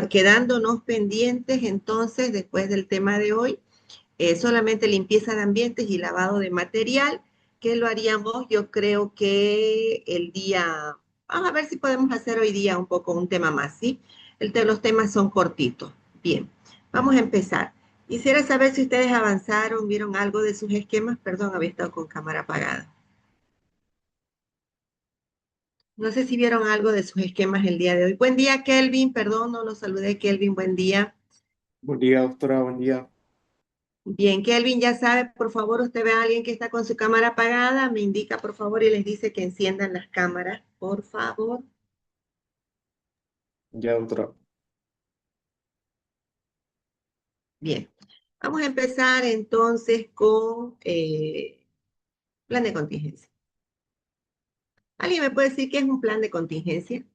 Quedándonos pendientes entonces, después del tema de hoy, solamente limpieza de ambientes y lavado de material, que lo haríamos yo creo que el día, vamos a ver si podemos hacer hoy día un poco un tema más, ¿sí? Los temas son cortitos. Bien, vamos a empezar. Quisiera saber si ustedes avanzaron, vieron algo de sus esquemas. Perdón, había estado con cámara apagada. No sé si vieron algo de sus esquemas el día de hoy. Buen día, Kelvin. Perdón, no lo saludé, Kelvin. Buen día. Buen día, doctora, buen día. Bien, Kelvin, ya sabe, por favor, usted ve a alguien que está con su cámara apagada, me indica, por favor, y les dice que enciendan las cámaras, por favor. Ya, doctora. Bien, vamos a empezar entonces con plan de contingencia. ¿Alguien me puede decir qué es un plan de contingencia?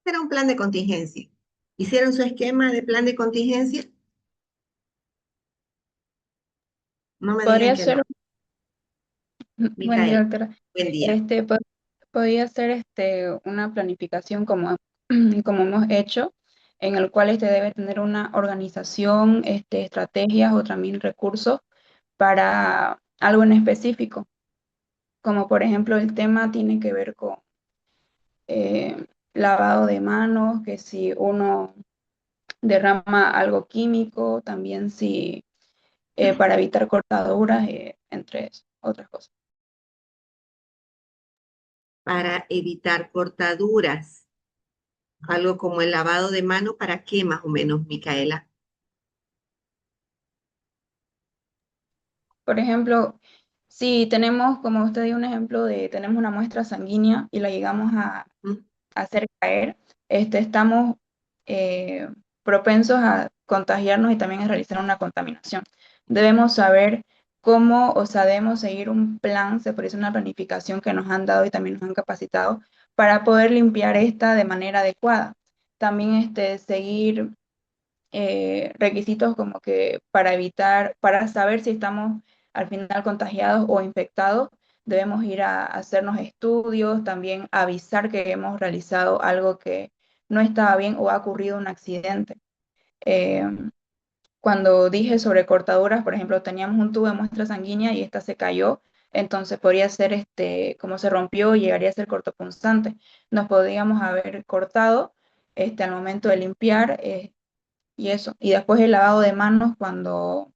Era un plan de contingencia. ¿Hicieron su esquema de plan de contingencia? No me digan Podría que no. ser, buen día, Micaela, doctora. buen día. Este, po- Podría ser una planificación como, como hemos hecho, en el cual debe tener una organización, estrategias o también recursos para algo en específico. Como por ejemplo, el tema tiene que ver con lavado de manos, que si uno derrama algo químico, también si para evitar cortaduras, entre otras cosas. Para evitar cortaduras, algo como el lavado de mano, ¿para qué más o menos, Micaela? Por ejemplo, si tenemos, como usted dio un ejemplo de, tenemos una muestra sanguínea y la llegamos a ¿Mm? hacer caer, estamos eh, propensos a contagiarnos y también a realizar una contaminación. Debemos saber cómo, o sea, debemos seguir un plan, se parece una planificación que nos han dado y también nos han capacitado para poder limpiar esta de manera adecuada. También seguir requisitos como que para evitar, para saber si estamos al final contagiados o infectados, debemos ir a hacernos estudios, también avisar que hemos realizado algo que no estaba bien o ha ocurrido un accidente. Eh, Cuando dije sobre cortaduras, por ejemplo, teníamos un tubo de muestra sanguínea y esta se cayó, entonces podría ser como se rompió y llegaría a ser cortopunzante. Nos podríamos haber cortado al momento de limpiar, y eso. Y después el lavado de manos cuando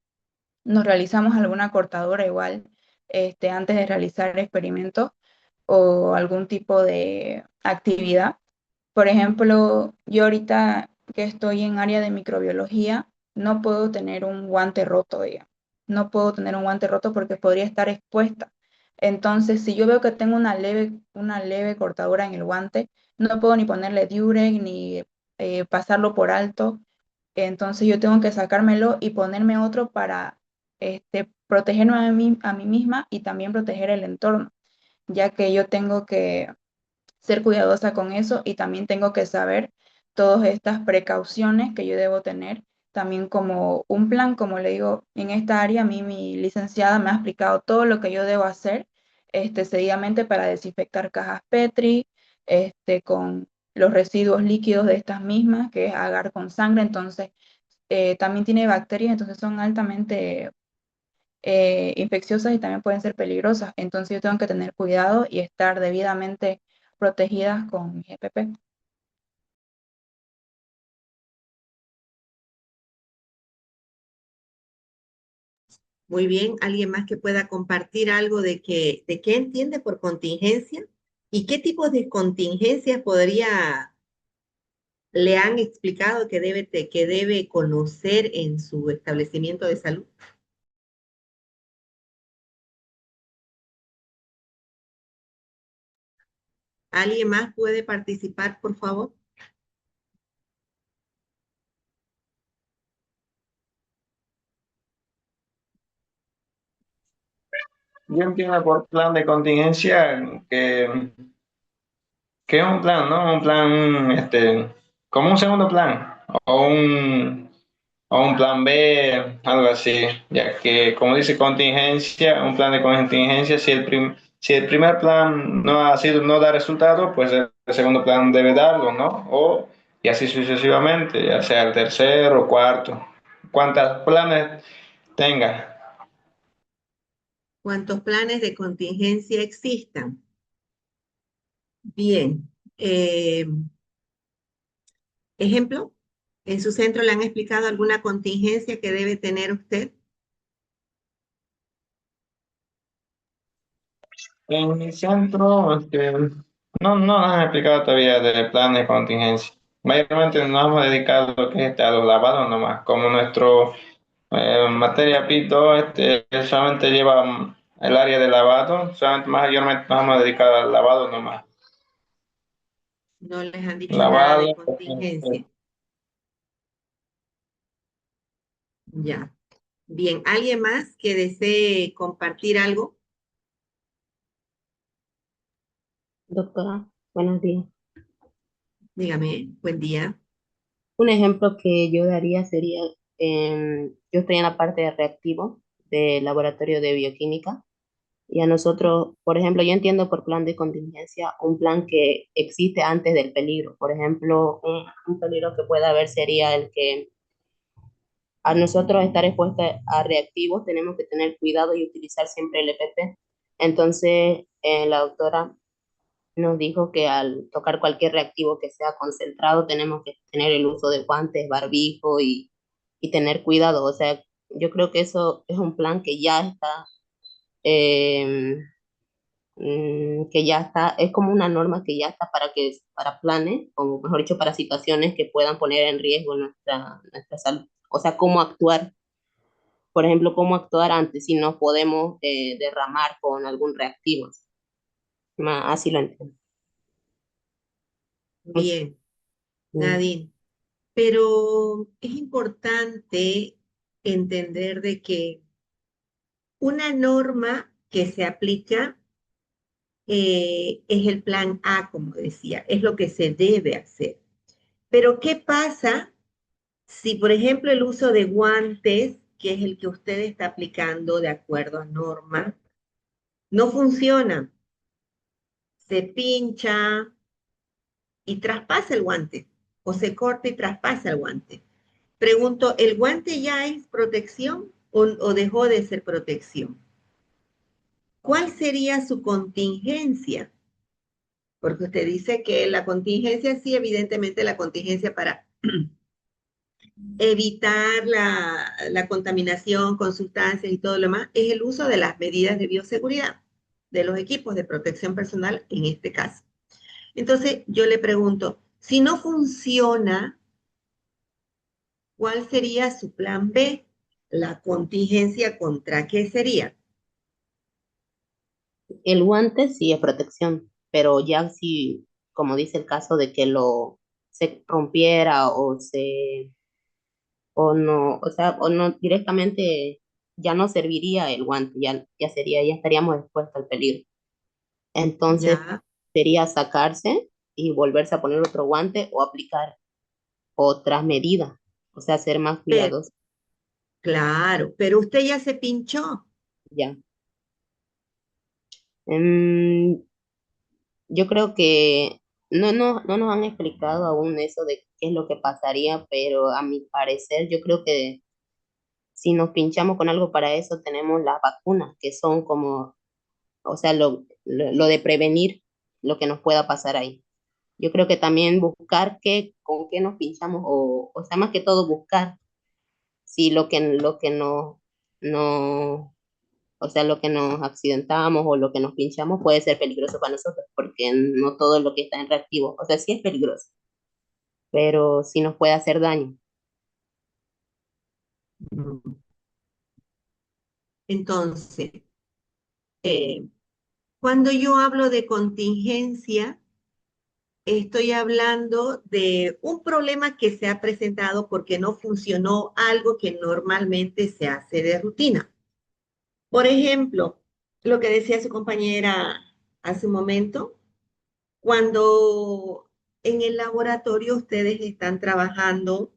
nos realizamos alguna cortadura igual, antes de realizar experimentos o algún tipo de actividad. Por ejemplo, yo ahorita que estoy en área de microbiología, no puedo tener un guante roto, digamos. No puedo tener un guante roto porque podría estar expuesta. Entonces, si yo veo que tengo una leve cortadura en el guante, no puedo ni ponerle Durex ni pasarlo por alto. Entonces yo tengo que sacármelo y ponerme otro para protegerme a mí misma y también proteger el entorno, ya que yo tengo que ser cuidadosa con eso y también tengo que saber todas estas precauciones que yo debo tener, también como un plan, como le digo, en esta área a mí mi licenciada me ha explicado todo lo que yo debo hacer seguidamente para desinfectar cajas Petri, con los residuos líquidos de estas mismas, que es agar con sangre, entonces también tiene bacterias, entonces son altamente infecciosas y también pueden ser peligrosas. Entonces yo tengo que tener cuidado y estar debidamente protegidas con mi EPP. Muy bien, ¿alguien más que pueda compartir algo de qué entiende por contingencia y qué tipos de contingencias le han explicado que debe conocer en su establecimiento de salud? ¿Alguien más puede participar, por favor? yo entiendo por plan de contingencia que es un plan, ¿no? Un plan, como un segundo plan o un plan B, algo así, ya que, como dice contingencia, un plan de contingencia, si el primer plan no da resultado, pues el segundo plan debe darlo, ¿no? Y así sucesivamente, ya sea el tercero o cuarto. ¿Cuántos planes tenga? ¿Cuántos planes de contingencia existan? Bien. Ejemplo, ¿en su centro le han explicado alguna contingencia que debe tener usted? En mi centro, no nos han explicado todavía de planes de contingencia. Mayormente nos hemos dedicado a lo que es a los lavados nomás, como nuestro materia PIT-2 solamente lleva el área de lavado, solamente mayormente nos hemos dedicado al lavado nomás. No les han dicho nada de Lavado, contingencia. Ya. Bien, ¿alguien más que desee compartir algo? Doctora, buenos días. Dígame, buen día. Un ejemplo que yo daría sería, yo estoy en la parte de reactivo del laboratorio de bioquímica y a nosotros, por ejemplo, yo entiendo por plan de contingencia un plan que existe antes del peligro. Por ejemplo, un peligro que pueda haber sería el que a nosotros estar expuestos a reactivos tenemos que tener cuidado y utilizar siempre el EPP. Entonces, la doctora nos dijo que al tocar cualquier reactivo que sea concentrado tenemos que tener el uso de guantes, barbijo y tener cuidado. O sea, yo creo que eso es un plan eh, que ya está, es como una norma que ya está para planes, o mejor dicho, para situaciones que puedan poner en riesgo nuestra salud. O sea, cómo actuar, por ejemplo, cómo actuar antes si nos podemos derramar con algún reactivo. Así lo entiendo. Bien, Mm. Nadine. Pero es importante entender de que una norma que se aplica es el plan A, como decía, es lo que se debe hacer. Pero ¿qué pasa si, por ejemplo, el uso de guantes, que es el que usted está aplicando de acuerdo a norma, no funciona? Se pincha y traspasa el guante, o se corta y traspasa el guante. Pregunto, ¿el guante ya es protección o dejó de ser protección? ¿Cuál sería su contingencia? Porque usted dice que la contingencia, sí, evidentemente la contingencia para evitar la contaminación con sustancias y todo lo demás, es el uso de las medidas de bioseguridad, de los equipos de protección personal en este caso. Entonces, yo le pregunto, si no funciona, ¿cuál sería su plan B? La contingencia contra qué sería. El guante sí es protección, pero ya si, como dice el caso de que se rompiera o no, o sea, o no directamente ya no serviría el guante, ya estaríamos expuestos al peligro. Entonces Ya, sería sacarse y volverse a poner otro guante o aplicar otras medidas, o sea, ser más pero, cuidadosos. claro, pero usted ya se pinchó. Ya. Em, Yo creo que no nos han explicado aún eso de qué es lo que pasaría, pero a mi parecer yo creo que si nos pinchamos con algo para eso tenemos las vacunas, que son como, o sea, lo de prevenir lo que nos pueda pasar ahí. Yo creo que también buscar con qué nos pinchamos, o sea, más que todo buscar si lo que no, o sea, lo que nos accidentamos o lo que nos pinchamos puede ser peligroso para nosotros, porque no todo lo que está en reactivo, o sea, sí es peligroso, pero sí nos puede hacer daño. Entonces, eh, cuando yo hablo de contingencia, estoy hablando de un problema que se ha presentado porque no funcionó algo que normalmente se hace de rutina. Por ejemplo, lo que decía su compañera hace un momento, cuando en el laboratorio ustedes están trabajando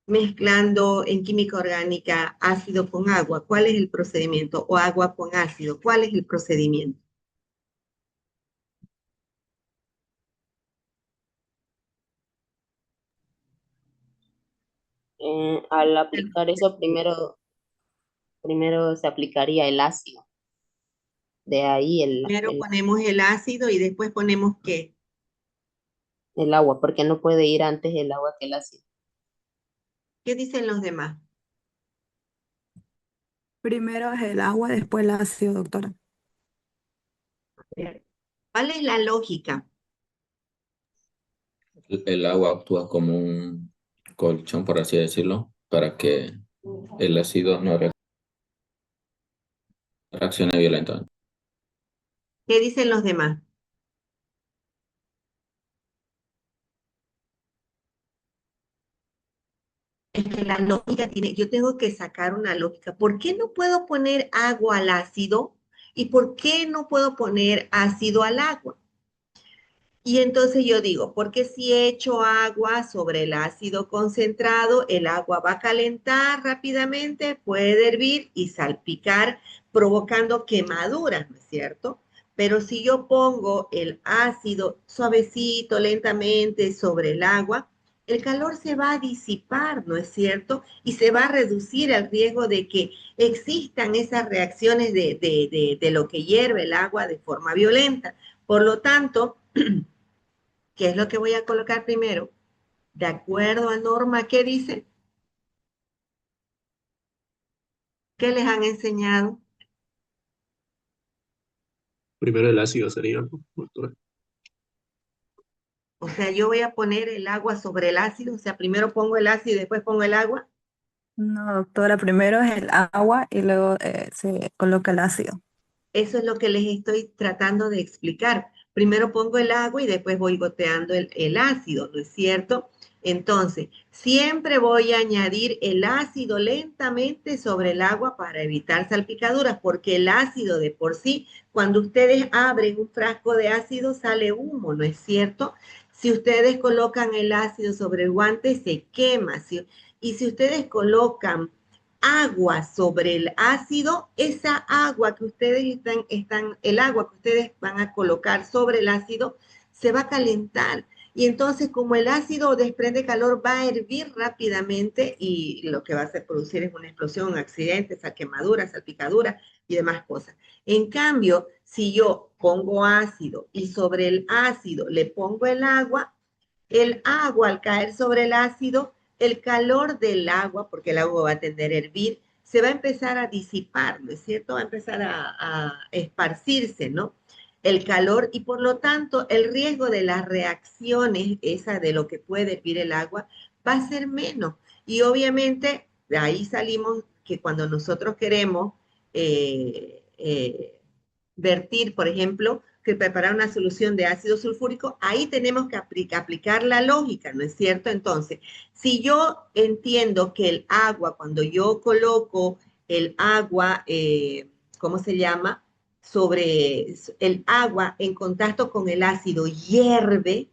mezclando en química orgánica ácido con agua, ¿cuál es el procedimiento? O agua con ácido, ¿cuál es el procedimiento? Al aplicar eso, primero se aplicaría el ácido, de ahí Primero ponemos el ácido y después ponemos ¿qué? el agua, porque no puede ir antes el agua que el ácido. ¿Qué dicen los demás? Primero es el agua, después el ácido, doctora. ¿Cuál es la lógica? El agua actúa como un colchón, por así decirlo, para que el ácido no reaccione violentamente. ¿Qué dicen los demás? Es que la lógica tiene, yo tengo que sacar una lógica. ¿Por qué no puedo poner agua al ácido? ¿Y por qué no puedo poner ácido al agua? Y entonces yo digo, porque si echo agua sobre el ácido concentrado, el agua va a calentar rápidamente, puede hervir y salpicar, provocando quemaduras, ¿no es cierto? Pero si yo pongo el ácido suavecito, lentamente sobre el agua, el calor se va a disipar, ¿no es cierto? Y se va a reducir el riesgo de que existan esas reacciones de lo que hierve el agua de forma violenta. Por lo tanto, ¿qué es lo que voy a colocar primero? De acuerdo a norma, ¿qué dice? ¿Qué les han enseñado? Primero el ácido sería, ¿no, doctora? O sea, yo voy a poner el agua sobre el ácido, o sea, primero pongo el ácido y después pongo el agua. No, doctora, primero es el agua y luego se coloca el ácido. Eso es lo que les estoy tratando de explicar. Primero pongo el agua y después voy goteando el ácido, ¿no es cierto? Entonces, siempre voy a añadir el ácido lentamente sobre el agua para evitar salpicaduras, porque el ácido de por sí, cuando ustedes abren un frasco de ácido, sale humo, ¿no es cierto? Si ustedes colocan el ácido sobre el guante, se quema. Y si ustedes colocan agua sobre el ácido, esa agua que ustedes el agua que ustedes van a colocar sobre el ácido se va a calentar. Y entonces, como el ácido desprende calor, va a hervir rápidamente y lo que va a hacer producir es una explosión, un accidente, esa quemadura, salpicadura y demás cosas. En cambio, si yo pongo ácido y sobre el ácido le pongo el agua al caer sobre el ácido, el calor del agua, porque el agua va a tender a hervir, se va a empezar a disipar, ¿no es cierto? Va a empezar a esparcirse, ¿no? El calor y por lo tanto el riesgo de las reacciones, esa de lo que puede hervir el agua, va a ser menos. Y obviamente de ahí salimos que cuando nosotros queremos vertir, por ejemplo, que preparar una solución de ácido sulfúrico, ahí tenemos que aplicar la lógica, ¿no es cierto? Entonces, si yo entiendo que el agua, cuando yo coloco el agua, ¿cómo se llama? Sobre el agua en contacto con el ácido hierve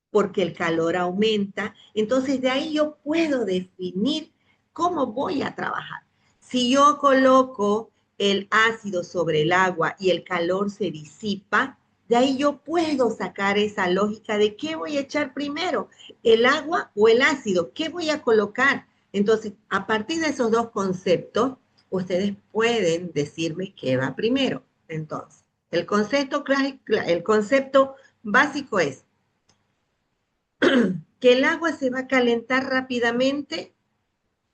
porque el calor aumenta, entonces de ahí yo puedo definir cómo voy a trabajar. Si yo coloco el ácido sobre el agua y el calor se disipa, de ahí yo puedo sacar esa lógica de qué voy a echar primero, el agua o el ácido, qué voy a colocar. Entonces, a partir de esos dos conceptos, ustedes pueden decirme qué va primero. Entonces, el concepto básico es que el agua se va a calentar rápidamente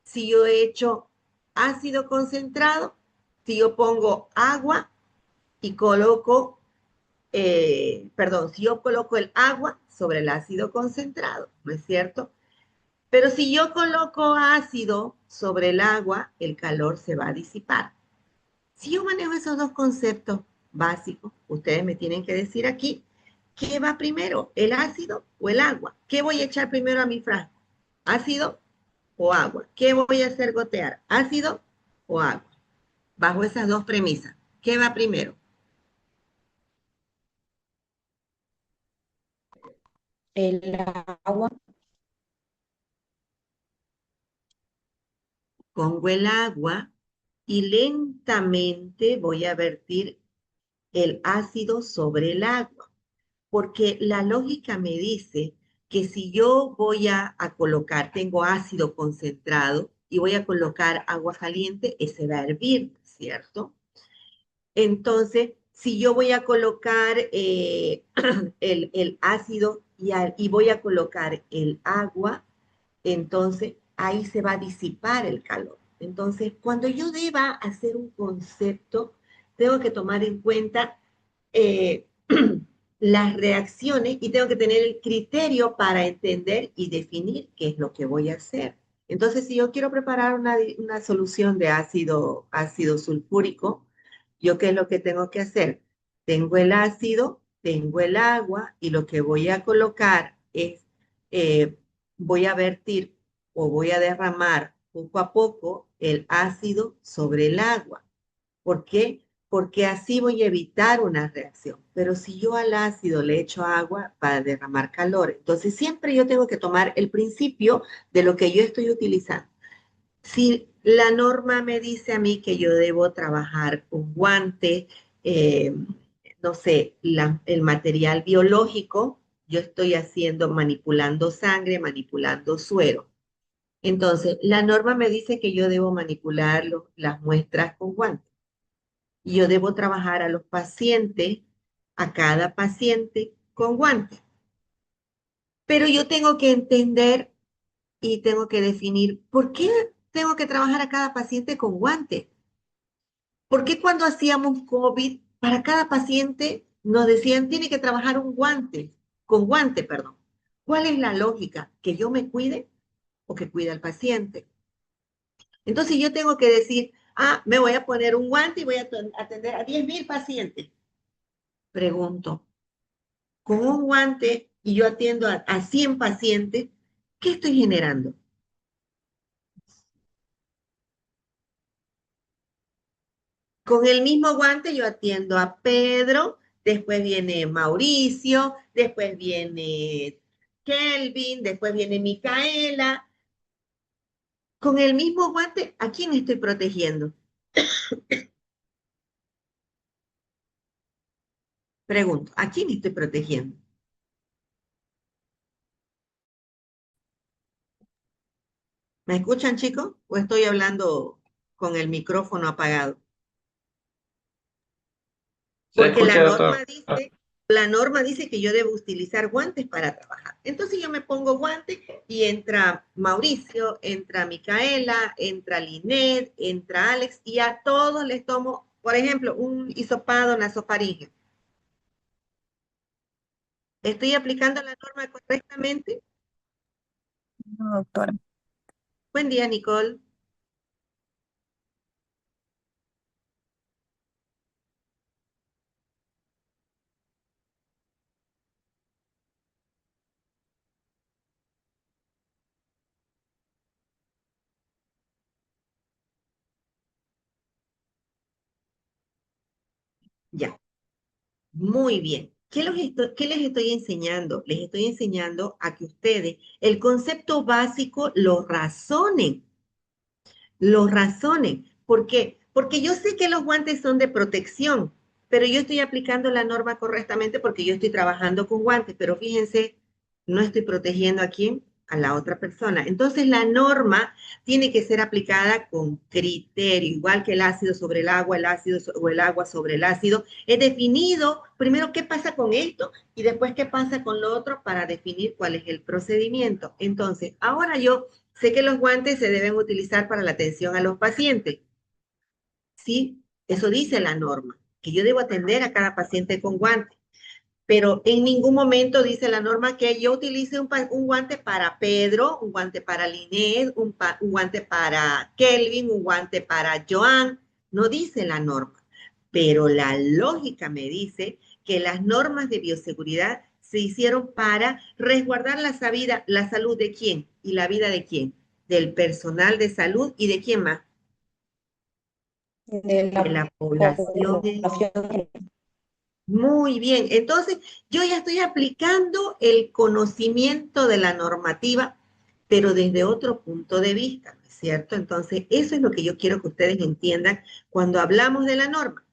si yo echo ácido concentrado, si yo pongo agua y coloco, si yo coloco el agua sobre el ácido concentrado, ¿no es cierto? Pero si yo coloco ácido sobre el agua, el calor se va a disipar. Si yo manejo esos dos conceptos básicos, ustedes me tienen que decir aquí, ¿qué va primero, el ácido o el agua? ¿Qué voy a echar primero a mi frasco? ¿Ácido o agua? ¿Qué voy a hacer gotear? ¿Ácido o agua? Bajo esas dos premisas. ¿Qué va primero? El agua. Pongo el agua y lentamente voy a vertir el ácido sobre el agua, porque la lógica me dice que si yo voy a colocar, tengo ácido concentrado y voy a colocar agua caliente, ese va a hervir, ¿cierto? Entonces, si yo voy a colocar el ácido y voy a colocar el agua, entonces ahí se va a disipar el calor. Entonces, cuando yo deba hacer un concepto, tengo que tomar en cuenta eh, las reacciones y tengo que tener el criterio para entender y definir qué es lo que voy a hacer. Entonces, si yo quiero preparar una solución de ácido sulfúrico, ¿yo qué es lo que tengo que hacer? Tengo el ácido, tengo el agua y lo que voy a colocar es, eh, voy a vertir o voy a derramar poco a poco el ácido sobre el agua. ¿Por qué? Porque así voy a evitar una reacción. Pero si yo al ácido le echo agua, va a derramar calor. Entonces siempre yo tengo que tomar el principio de lo que yo estoy utilizando. Si la norma me dice a mí que yo debo trabajar con guante, eh, no sé, el material biológico, yo estoy haciendo, manipulando sangre, manipulando suero. Entonces, la norma me dice que yo debo manipular las muestras con guante. Y yo debo trabajar a los pacientes, a cada paciente con guante. Pero yo tengo que entender y tengo que definir por qué tengo que trabajar a cada paciente con guante. ¿Por qué cuando hacíamos COVID, para cada paciente nos decían, tiene que trabajar con guante, perdón? ¿Cuál es la lógica? ¿Que yo me cuide o que cuide al paciente? Entonces yo tengo que decir, me voy a poner un guante y voy a atender a 10,000 pacientes. Pregunto, con un guante y yo atiendo a 100 pacientes, ¿qué estoy generando? Con el mismo guante yo atiendo a Pedro, después viene Mauricio, después viene Kelvin, después viene Micaela. Con el mismo guante, ¿a quién estoy protegiendo? Pregunto, ¿a quién estoy protegiendo? ¿Me escuchan, chicos? ¿O estoy hablando con el micrófono apagado? Se Porque escucha, doctor. la norma dice que yo debo utilizar guantes para trabajar. Entonces yo me pongo guantes y entra Mauricio, entra Micaela, entra Linet, entra Alex y a todos les tomo, por ejemplo, un hisopado nasofaríngeo. ¿Estoy aplicando la norma correctamente? No, doctora. Buen día, Nicole. Ya, muy bien. ¿Qué les estoy enseñando? Les estoy enseñando a que ustedes el concepto básico lo razonen. Los razones. ¿Por qué? Porque yo sé que los guantes son de protección, pero yo estoy aplicando la norma correctamente porque yo estoy trabajando con guantes, pero fíjense, no estoy protegiendo a quién, a la otra persona. Entonces la norma tiene que ser aplicada con criterio, igual que el ácido sobre el agua, el ácido o el agua sobre el ácido. He definido primero qué pasa con esto y después qué pasa con lo otro para definir cuál es el procedimiento. Entonces, ahora yo sé que los guantes se deben utilizar para la atención a los pacientes. Sí, eso dice la norma, que yo debo atender a cada paciente con guantes. Pero en ningún momento dice la norma que yo utilice un guante para Pedro, un guante para Linet, un guante para Kelvin, un guante para Joan. No dice la norma. Pero la lógica me dice que las normas de bioseguridad se hicieron para resguardar la salud de quién y la vida de quién, del personal de salud y de quién más, de de la la población. población. Muy bien, entonces yo ya estoy aplicando el conocimiento de la normativa, pero desde otro punto de vista, ¿no es cierto? Entonces, eso es lo que yo quiero que ustedes entiendan cuando hablamos de la norma.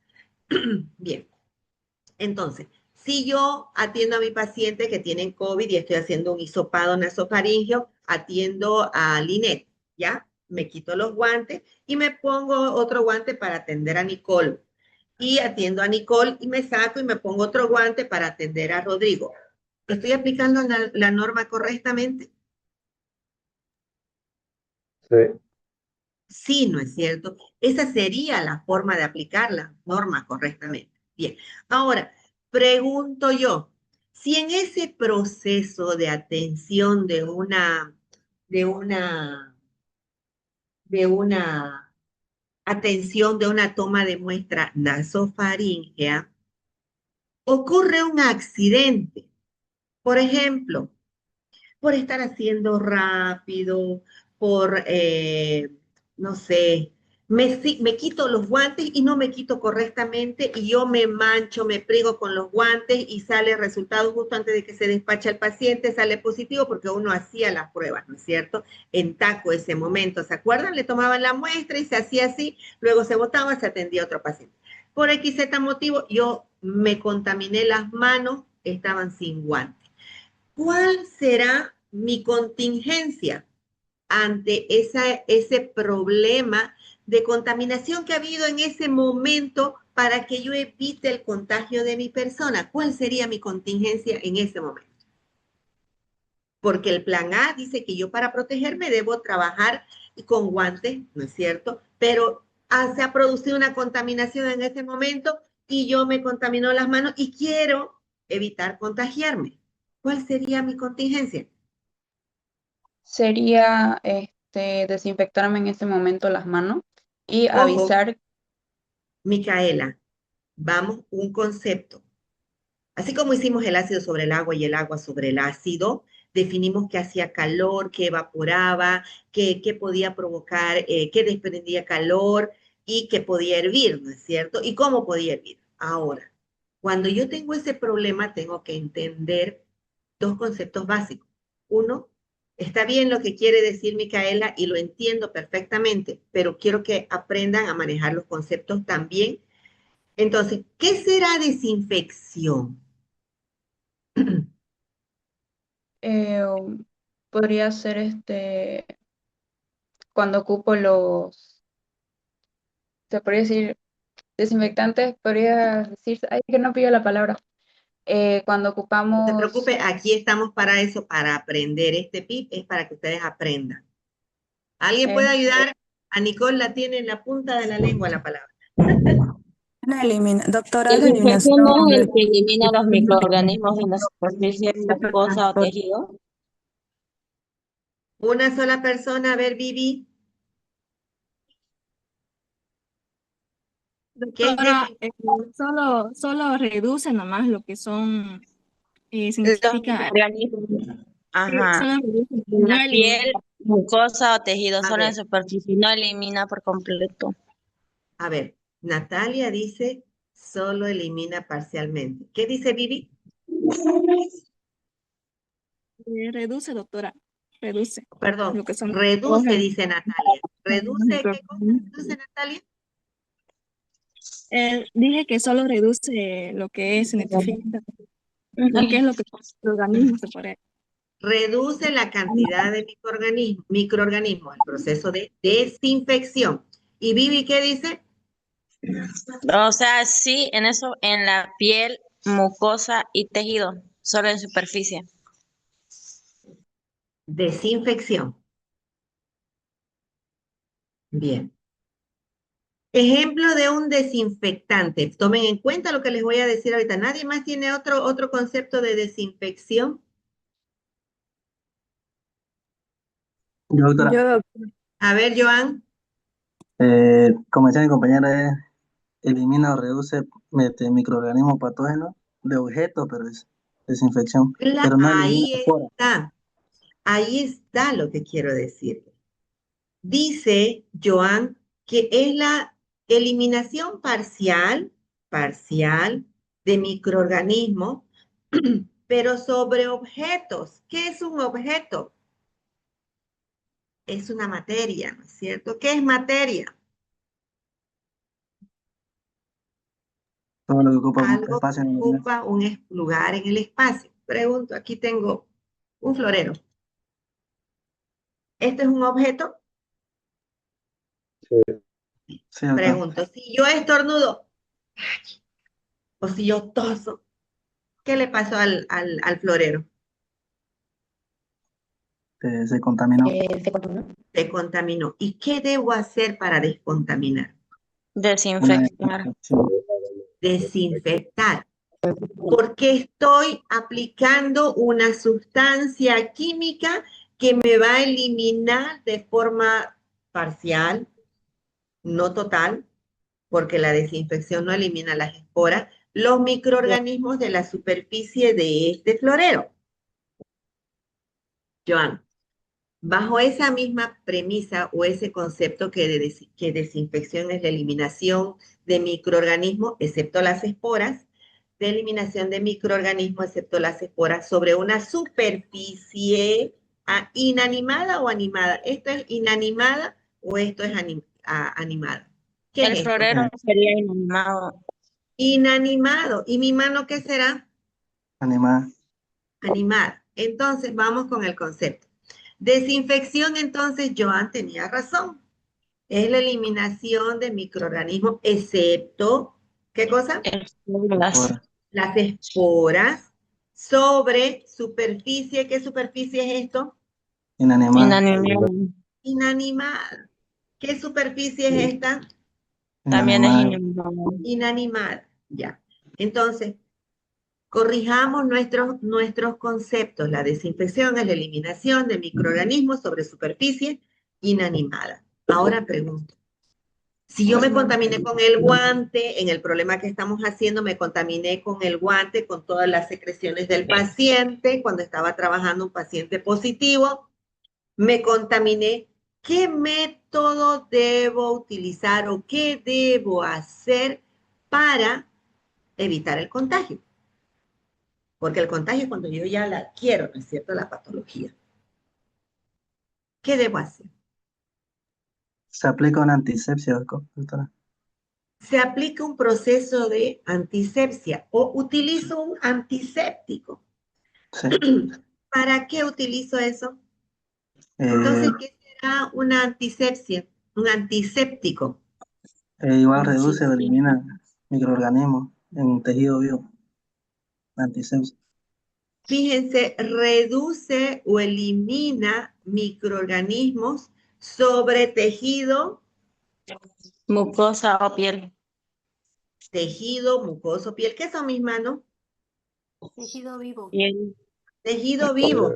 Bien, entonces, si yo atiendo a mi paciente que tienen COVID y estoy haciendo un hisopado nasofaringeo, atiendo a Linet, ¿ya? Me quito los guantes y me pongo otro guante para atender a Nicole. Y atiendo a Nicole y me saco y me pongo otro guante para atender a Rodrigo. ¿Estoy aplicando la norma correctamente? Sí. Sí, ¿no es cierto? Esa sería la forma de aplicar la norma correctamente. Bien, ahora, pregunto yo, si en ese proceso de atención de una, de una atención, de una toma de muestra nasofaríngea, ocurre un accidente, por ejemplo, por estar haciendo rápido, por, no sé, me quito los guantes y no me quito correctamente y yo me mancho, me prigo con los guantes y sale el resultado justo antes de que se despacha el paciente, sale positivo porque uno hacía las pruebas, ¿no es cierto? En taco ese momento, ¿se acuerdan? Le tomaban la muestra y se hacía así, luego se botaba, se atendía a otro paciente. Por XZ motivo, yo me contaminé las manos, estaban sin guantes. ¿Cuál será mi contingencia ante ese problema de contaminación que ha habido en ese momento para que yo evite el contagio de mi persona? ¿Cuál sería mi contingencia en ese momento? Porque el plan A dice que yo para protegerme debo trabajar con guantes, ¿no es cierto? Pero se ha producido una contaminación en ese momento y yo me contamino las manos y quiero evitar contagiarme. ¿Cuál sería mi contingencia? Sería desinfectarme en ese momento las manos y Ojo, avisar. Micaela, vamos, un concepto. Así como hicimos el ácido sobre el agua y el agua sobre el ácido, definimos que hacía calor, que evaporaba, que podía provocar, que desprendía calor y que podía hervir, ¿no es cierto? ¿Y cómo podía hervir? Ahora, cuando yo tengo ese problema, tengo que entender dos conceptos básicos. Uno, está bien lo que quiere decir Micaela y lo entiendo perfectamente, pero quiero que aprendan a manejar los conceptos también. Entonces, ¿qué será desinfección? eh, Podría ser cuando ocupo se podría decir, desinfectantes, podría decir, ay, que no pido la palabra. Cuando No se ocupamos, preocupe, aquí estamos para eso, para aprender. Este PIP es para que ustedes aprendan. ¿Alguien puede este, ayudar? A Nicole la tiene en la punta de la lengua la palabra. Doctora, la Desinfección eliminación no es el de... que elimina los microorganismos en la superficie mucosa o tejido. Una sola persona, a ver, Vivi, ¿qué es Doctora, solo reduce nomás lo que son, Los significa, microorganismos, sí, ajá, solo reduce, en no la elimina. piel, mucosa o tejido, A solo en ver, superficie, no elimina por completo. a ver. Natalia dice, solo elimina parcialmente. ¿Qué dice Vivi? Reduce, doctora, reduce Perdón, lo que son todos reduce, dice Natalia. los ¿Reduce qué cosa? microorganismos. ¿Reduce, Natalia? Dije que solo reduce lo que es, significa, lo que Ujú. es lo que son los organismos, se podría Reduce la cantidad de microorganismos, el proceso de desinfección. ¿Y Vivi qué dice? O sea, sí, en eso, en la piel, mucosa y tejido, solo en superficie. Desinfección. Bien. Ejemplo de un desinfectante. Tomen en cuenta lo que les voy a decir ahorita. ¿Nadie más tiene otro concepto de desinfección? Yo, doctora, Yo, A ver, Joan. como decía mi compañera, elimina o reduce microorganismos patógenos de objetos, pero es desinfección, pero no elimina Ahí fuera. está. Ahí está lo que quiero decir. Dice Joan que es eliminación parcial de microorganismos, pero sobre objetos. ¿Qué es un objeto? Es una materia, ¿no es cierto? ¿Qué es materia? Todo lo que ocupa un Algo que espacio en el universo. ocupa un lugar en el espacio. Pregunto, aquí tengo un florero. ¿Este es un objeto? Sí, doctor. Pregunto, si yo estornudo o si yo toso, ¿qué le pasó al florero? Se contaminó. Se contaminó. Se contaminó. ¿Y qué debo hacer para descontaminar? Una Desinfectar. desinfección. Desinfectar. Porque estoy aplicando una sustancia química que me va a eliminar de forma parcial, no total, porque la desinfección no elimina las esporas, los microorganismos de la superficie de este florero. Joan, bajo esa misma premisa o ese concepto que desinfección es la eliminación de microorganismos, excepto las esporas, de eliminación de microorganismos, excepto las esporas, sobre una superficie inanimada o animada. ¿Esto es inanimada o esto es animada? ¿Qué El es esto? florero sería inanimado. Inanimado. ¿Y mi mano qué será? Animada. Animada. Entonces, vamos con el concepto. Desinfección, entonces, Joan tenía razón. Es la eliminación de microorganismos, excepto, ¿qué cosa? Esporas. Ahora, Las esporas sobre superficie. ¿Qué superficie es esto? inanimada. Inanimado. Inanimada. ¿Qué superficie es esta? También es Inanimada. inanimado. Inanimada. Ya. Entonces, corrijamos nuestros conceptos. La desinfección es la eliminación de microorganismos sobre superficie inanimada. Ahora pregunto, si yo me contaminé con el guante, en el problema que estamos haciendo, me contaminé con el guante, con todas las secreciones del paciente, cuando estaba trabajando un paciente positivo, me contaminé. ¿Qué método debo utilizar o qué debo hacer para evitar el contagio? Porque el contagio es cuando yo ya la adquiero, ¿no es cierto? La patología. ¿Qué debo hacer? Se aplica una antisepsia, doctora. Se aplica un proceso de antisepsia o utilizo un antiséptico. Sí. ¿Para qué utilizo eso? Eh, Entonces, ¿qué será una antisepsia? Un antiséptico. igual reduce o elimina microorganismos en tejido vivo. Antisepsia. Fíjense, reduce o elimina microorganismos sobre tejido, Mucosa o piel. tejido, mucoso, piel. ¿Qué son mis manos? Tejido vivo. Piel. Tejido vivo.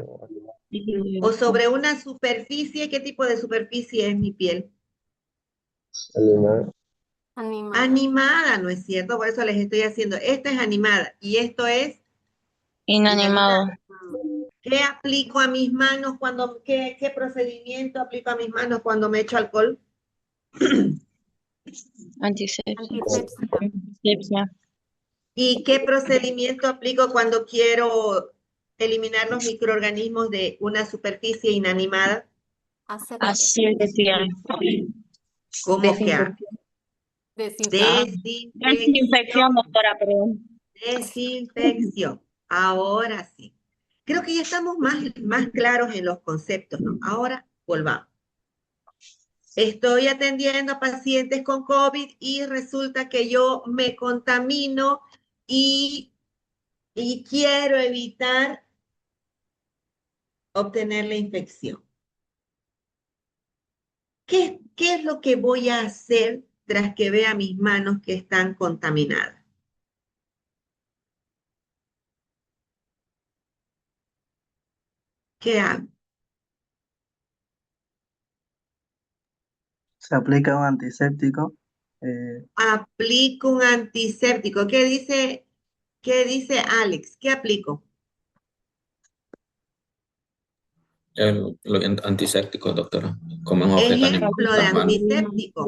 Tejido vivo. O sobre una superficie. ¿Qué tipo de superficie es mi piel? Animada. Animada, ¿no es cierto? Por eso les estoy haciendo. Esta es animada y esto es Inanimado. inanimada. ¿Qué aplico a mis manos cuando, qué procedimiento aplico a mis manos cuando me echo alcohol? Antisepsia. Antisepsia. Antisepsia. ¿Y qué procedimiento aplico cuando quiero eliminar los microorganismos de una superficie inanimada? Asepsia. Asepsia. ¿Cómo que hago? Desinfección. Desinfección, doctora, perdón. Desinfección. Ahora sí. Creo que ya estamos más claros en los conceptos, ¿no? Ahora volvamos. Estoy atendiendo a pacientes con COVID y resulta que yo me contamino y quiero evitar obtener la infección. ¿Qué es lo que voy a hacer tras que vea mis manos que están contaminadas? ¿Qué hago? Se aplica un antiséptico. Aplico un antiséptico. ¿Qué dice Alex? ¿Qué aplico? Lo antiséptico, doctora. Como un objeto animal, Ejemplo de las manos. antiséptico.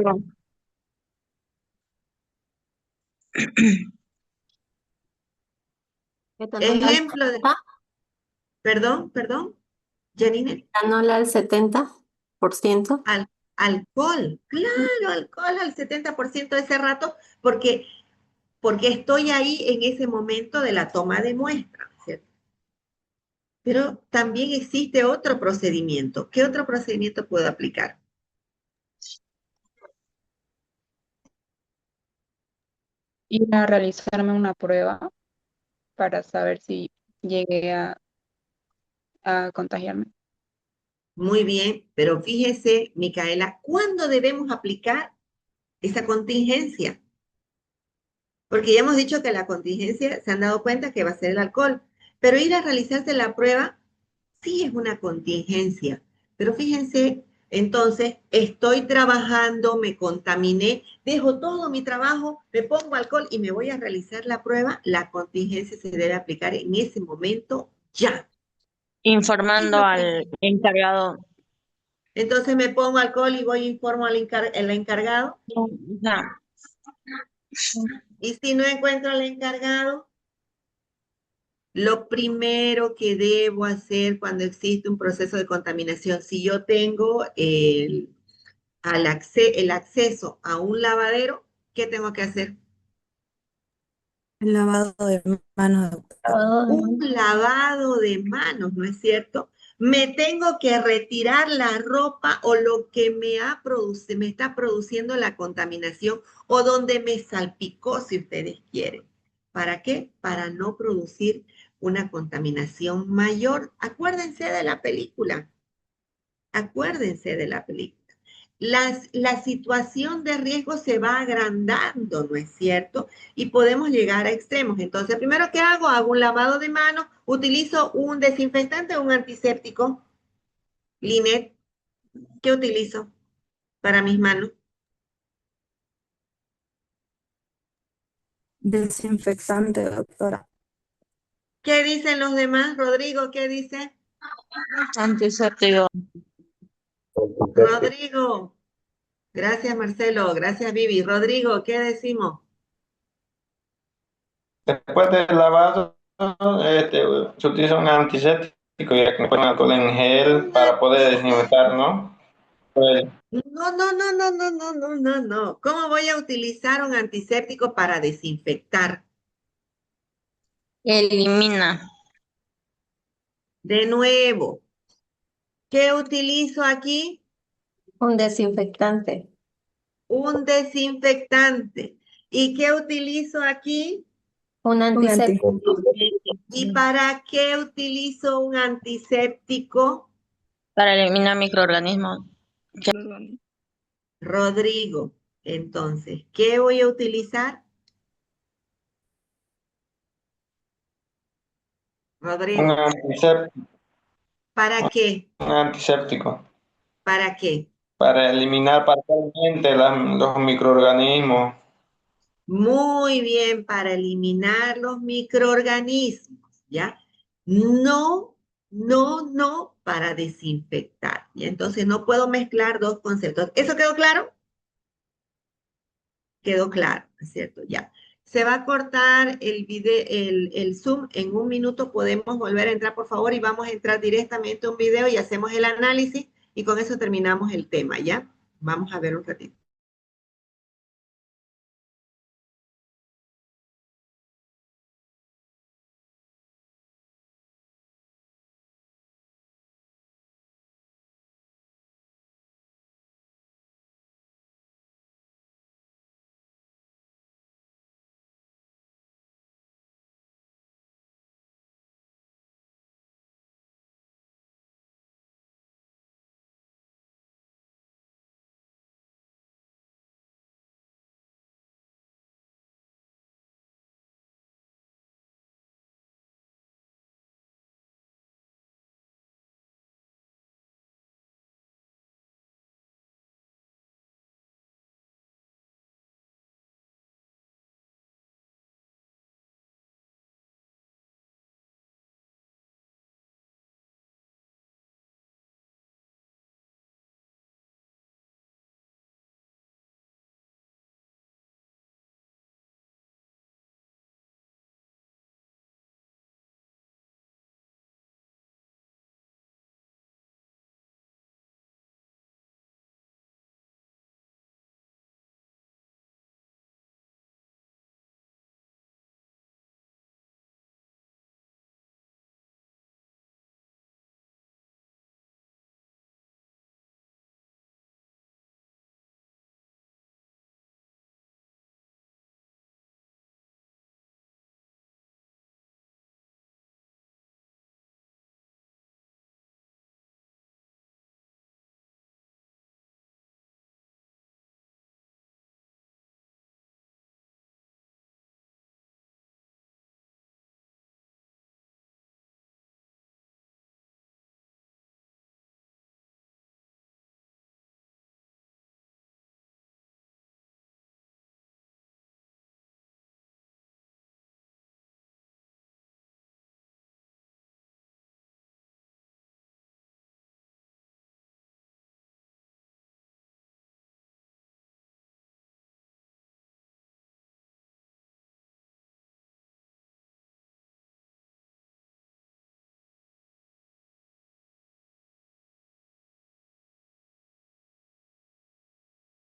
Etanol al Ejemplo de, 70, perdón, Janine, etanol al 70%. alcohol, claro, alcohol al 70% de ese rato, porque estoy ahí en ese momento de la toma de muestra, ¿cierto? Pero también existe otro procedimiento. ¿Qué otro procedimiento puedo aplicar? Ir a realizarme una prueba para saber si llegué a contagiarme. Muy bien, pero fíjese, Micaela, ¿cuándo debemos aplicar esa contingencia? Porque ya hemos dicho que la contingencia se han dado cuenta que va a ser el alcohol, pero ir a realizarse la prueba sí es una contingencia. Pero fíjense, entonces estoy trabajando, me contaminé, dejo todo mi trabajo, me pongo alcohol y me voy a realizar la prueba. La contingencia se debe aplicar en ese momento ya. ¿Qué es Informando lo al que? encargado. Entonces me pongo alcohol y voy e informo al encargado. No, Y si no encuentro al encargado, lo primero que debo hacer cuando existe un proceso de contaminación, si yo tengo el acceso a un lavadero, ¿qué tengo que hacer? El lavado de manos, doctora. Un lavado de manos, ¿no es cierto? Me tengo que retirar la ropa o lo que me está produciendo la contaminación o donde me salpicó, si ustedes quieren. ¿Para qué? Para no producir una contaminación mayor. Acuérdense de la película. Acuérdense de la película. La situación de riesgo se va agrandando, ¿no es cierto? Y podemos llegar a extremos. Entonces, primero que hago un lavado de manos, utilizo un desinfectante o un antiséptico. Linet, ¿qué utilizo para mis manos? Desinfectante, doctora. ¿Qué dicen los demás? Rodrigo, ¿qué dice? antiséptico. Rodrigo, gracias Marcelo, gracias Vivi. Rodrigo, ¿qué decimos? Después del lavado, se utiliza un antiséptico, ya que me ponen alcohol en gel para poder desinfectar, ¿no? Pues, No, no, no, no, no, no, no, no, no. ¿Cómo voy a utilizar un antiséptico para desinfectar? Elimina. De nuevo, ¿qué utilizo aquí? Un desinfectante. Un desinfectante. ¿Y qué utilizo aquí? Un Un antiséptico. ¿Y para qué utilizo un antiséptico? Para eliminar microorganismos. Rodrigo, entonces, ¿qué voy a utilizar? un Rodrigo, antiséptico, ¿para qué? un antiséptico, ¿Para qué? para eliminar parcialmente los microorganismos. Muy bien, para eliminar los microorganismos, ¿ya? No, no, no para desinfectar, ¿ya? Entonces no puedo mezclar dos conceptos. ¿Eso quedó claro? Quedó claro, ¿no es cierto? Ya. Se va a cortar el Zoom en un minuto. Podemos volver a entrar, por favor, y vamos a entrar directamente a un video y hacemos el análisis y con eso terminamos el tema, ¿ya? Vamos a ver un ratito.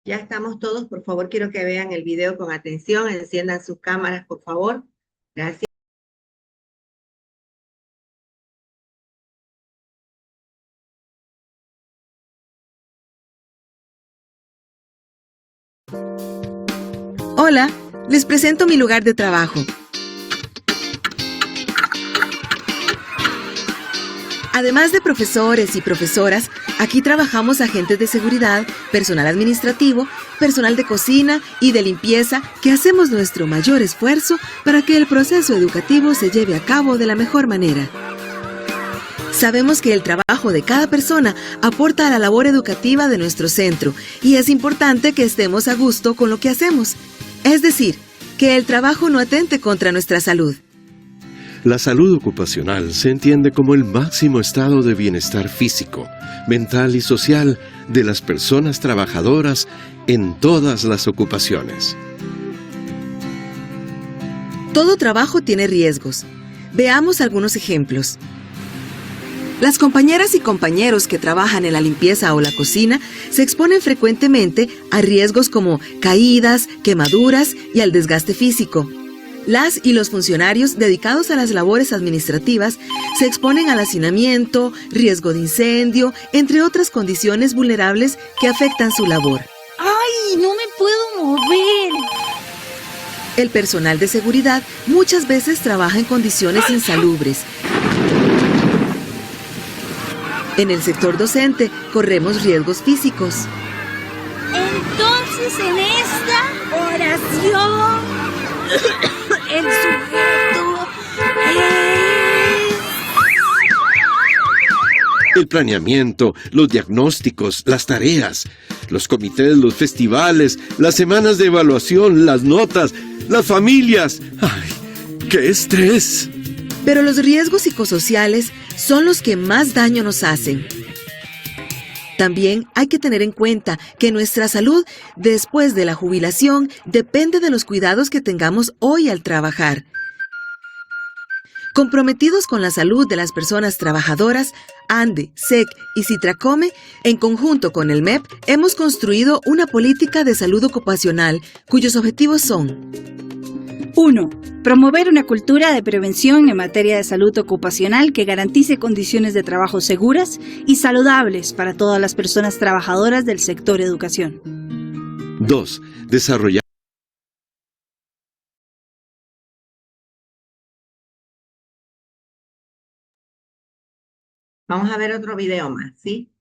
Ya estamos todos, por favor, quiero que vean el video con atención, enciendan sus cámaras, por favor. Gracias. Hola, les presento mi lugar de trabajo. Además de profesores y profesoras, aquí trabajamos agentes de seguridad, personal administrativo, personal de cocina y de limpieza que hacemos nuestro mayor esfuerzo para que el proceso educativo se lleve a cabo de la mejor manera. Sabemos que el trabajo de cada persona aporta a la labor educativa de nuestro centro y es importante que estemos a gusto con lo que hacemos. Es decir, que el trabajo no atente contra nuestra salud. La salud ocupacional se entiende como el máximo estado de bienestar físico, mental y social de las personas trabajadoras en todas las ocupaciones. Todo trabajo tiene riesgos. Veamos algunos ejemplos. Las compañeras y compañeros que trabajan en la limpieza o la cocina se exponen frecuentemente a riesgos como caídas, quemaduras y al desgaste físico. Las y los funcionarios dedicados a las labores administrativas se exponen al hacinamiento, riesgo de incendio, entre otras condiciones vulnerables que afectan su labor. ¡Ay, no me puedo mover! El personal de seguridad muchas veces trabaja en condiciones insalubres. En el sector docente corremos riesgos físicos. Entonces, en esta oración, el sujeto es... El planeamiento, los diagnósticos, las tareas, los comités, los festivales, las semanas de evaluación, las notas, las familias. ¡Ay, qué estrés! Pero los riesgos psicosociales son los que más daño nos hacen. También hay que tener en cuenta que nuestra salud después de la jubilación depende de los cuidados que tengamos hoy al trabajar. Comprometidos con la salud de las personas trabajadoras, ANDE, SEC y Citracome, en conjunto con el MEP, hemos construido una política de salud ocupacional cuyos objetivos son: 1. Promover una cultura de prevención en materia de salud ocupacional que garantice condiciones de trabajo seguras y saludables para todas las personas trabajadoras del sector educación. 2. Desarrollar Vamos a ver otro video más, ¿sí?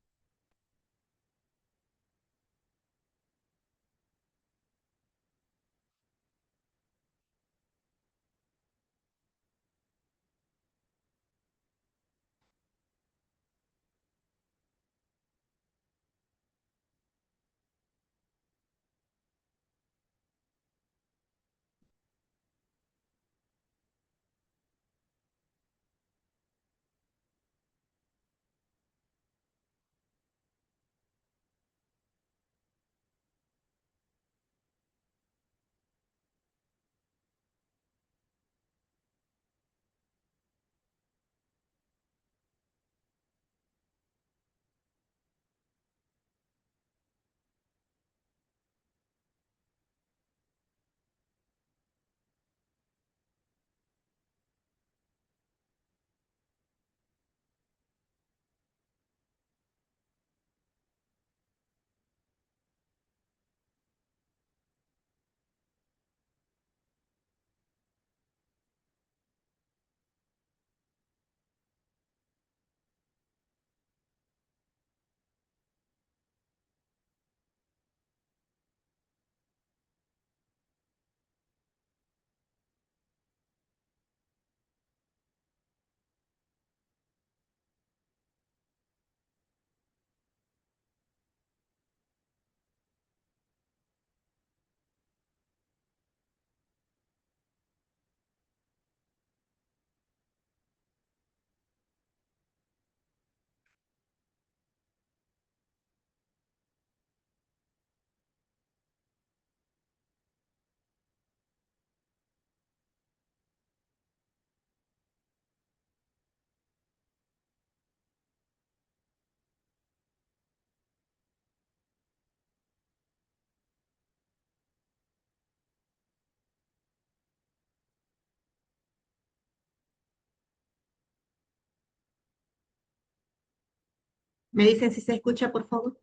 ¿Me dicen si se escucha, por favor?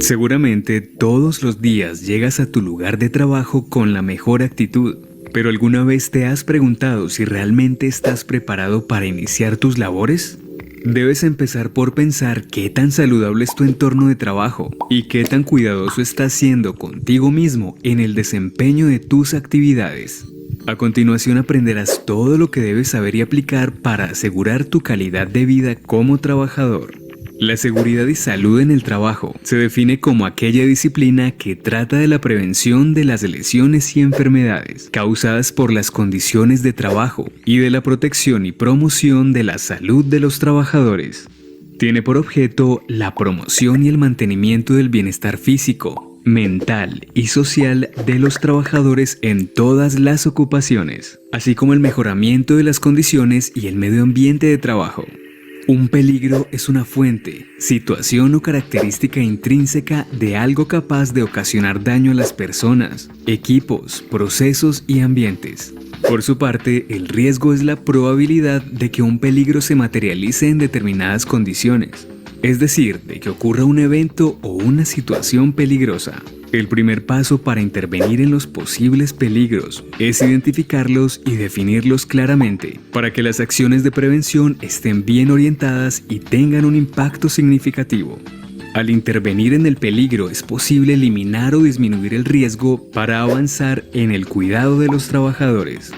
Seguramente todos los días llegas a tu lugar de trabajo con la mejor actitud, pero ¿alguna vez te has preguntado si realmente estás preparado para iniciar tus labores? Debes empezar por pensar qué tan saludable es tu entorno de trabajo y qué tan cuidadoso estás siendo contigo mismo en el desempeño de tus actividades. A continuación aprenderás todo lo que debes saber y aplicar para asegurar tu calidad de vida como trabajador. La seguridad y salud en el trabajo se define como aquella disciplina que trata de la prevención de las lesiones y enfermedades causadas por las condiciones de trabajo y de la protección y promoción de la salud de los trabajadores. Tiene por objeto la promoción y el mantenimiento del bienestar físico, mental y social de los trabajadores en todas las ocupaciones, así como el mejoramiento de las condiciones y el medio ambiente de trabajo. Un peligro es una fuente, situación o característica intrínseca de algo capaz de ocasionar daño a las personas, equipos, procesos y ambientes. Por su parte, el riesgo es la probabilidad de que un peligro se materialice en determinadas condiciones, es decir, de que ocurra un evento o una situación peligrosa. El primer paso para intervenir en los posibles peligros es identificarlos y definirlos claramente para que las acciones de prevención estén bien orientadas y tengan un impacto significativo. Al intervenir en el peligro es posible eliminar o disminuir el riesgo para avanzar en el cuidado de los trabajadores.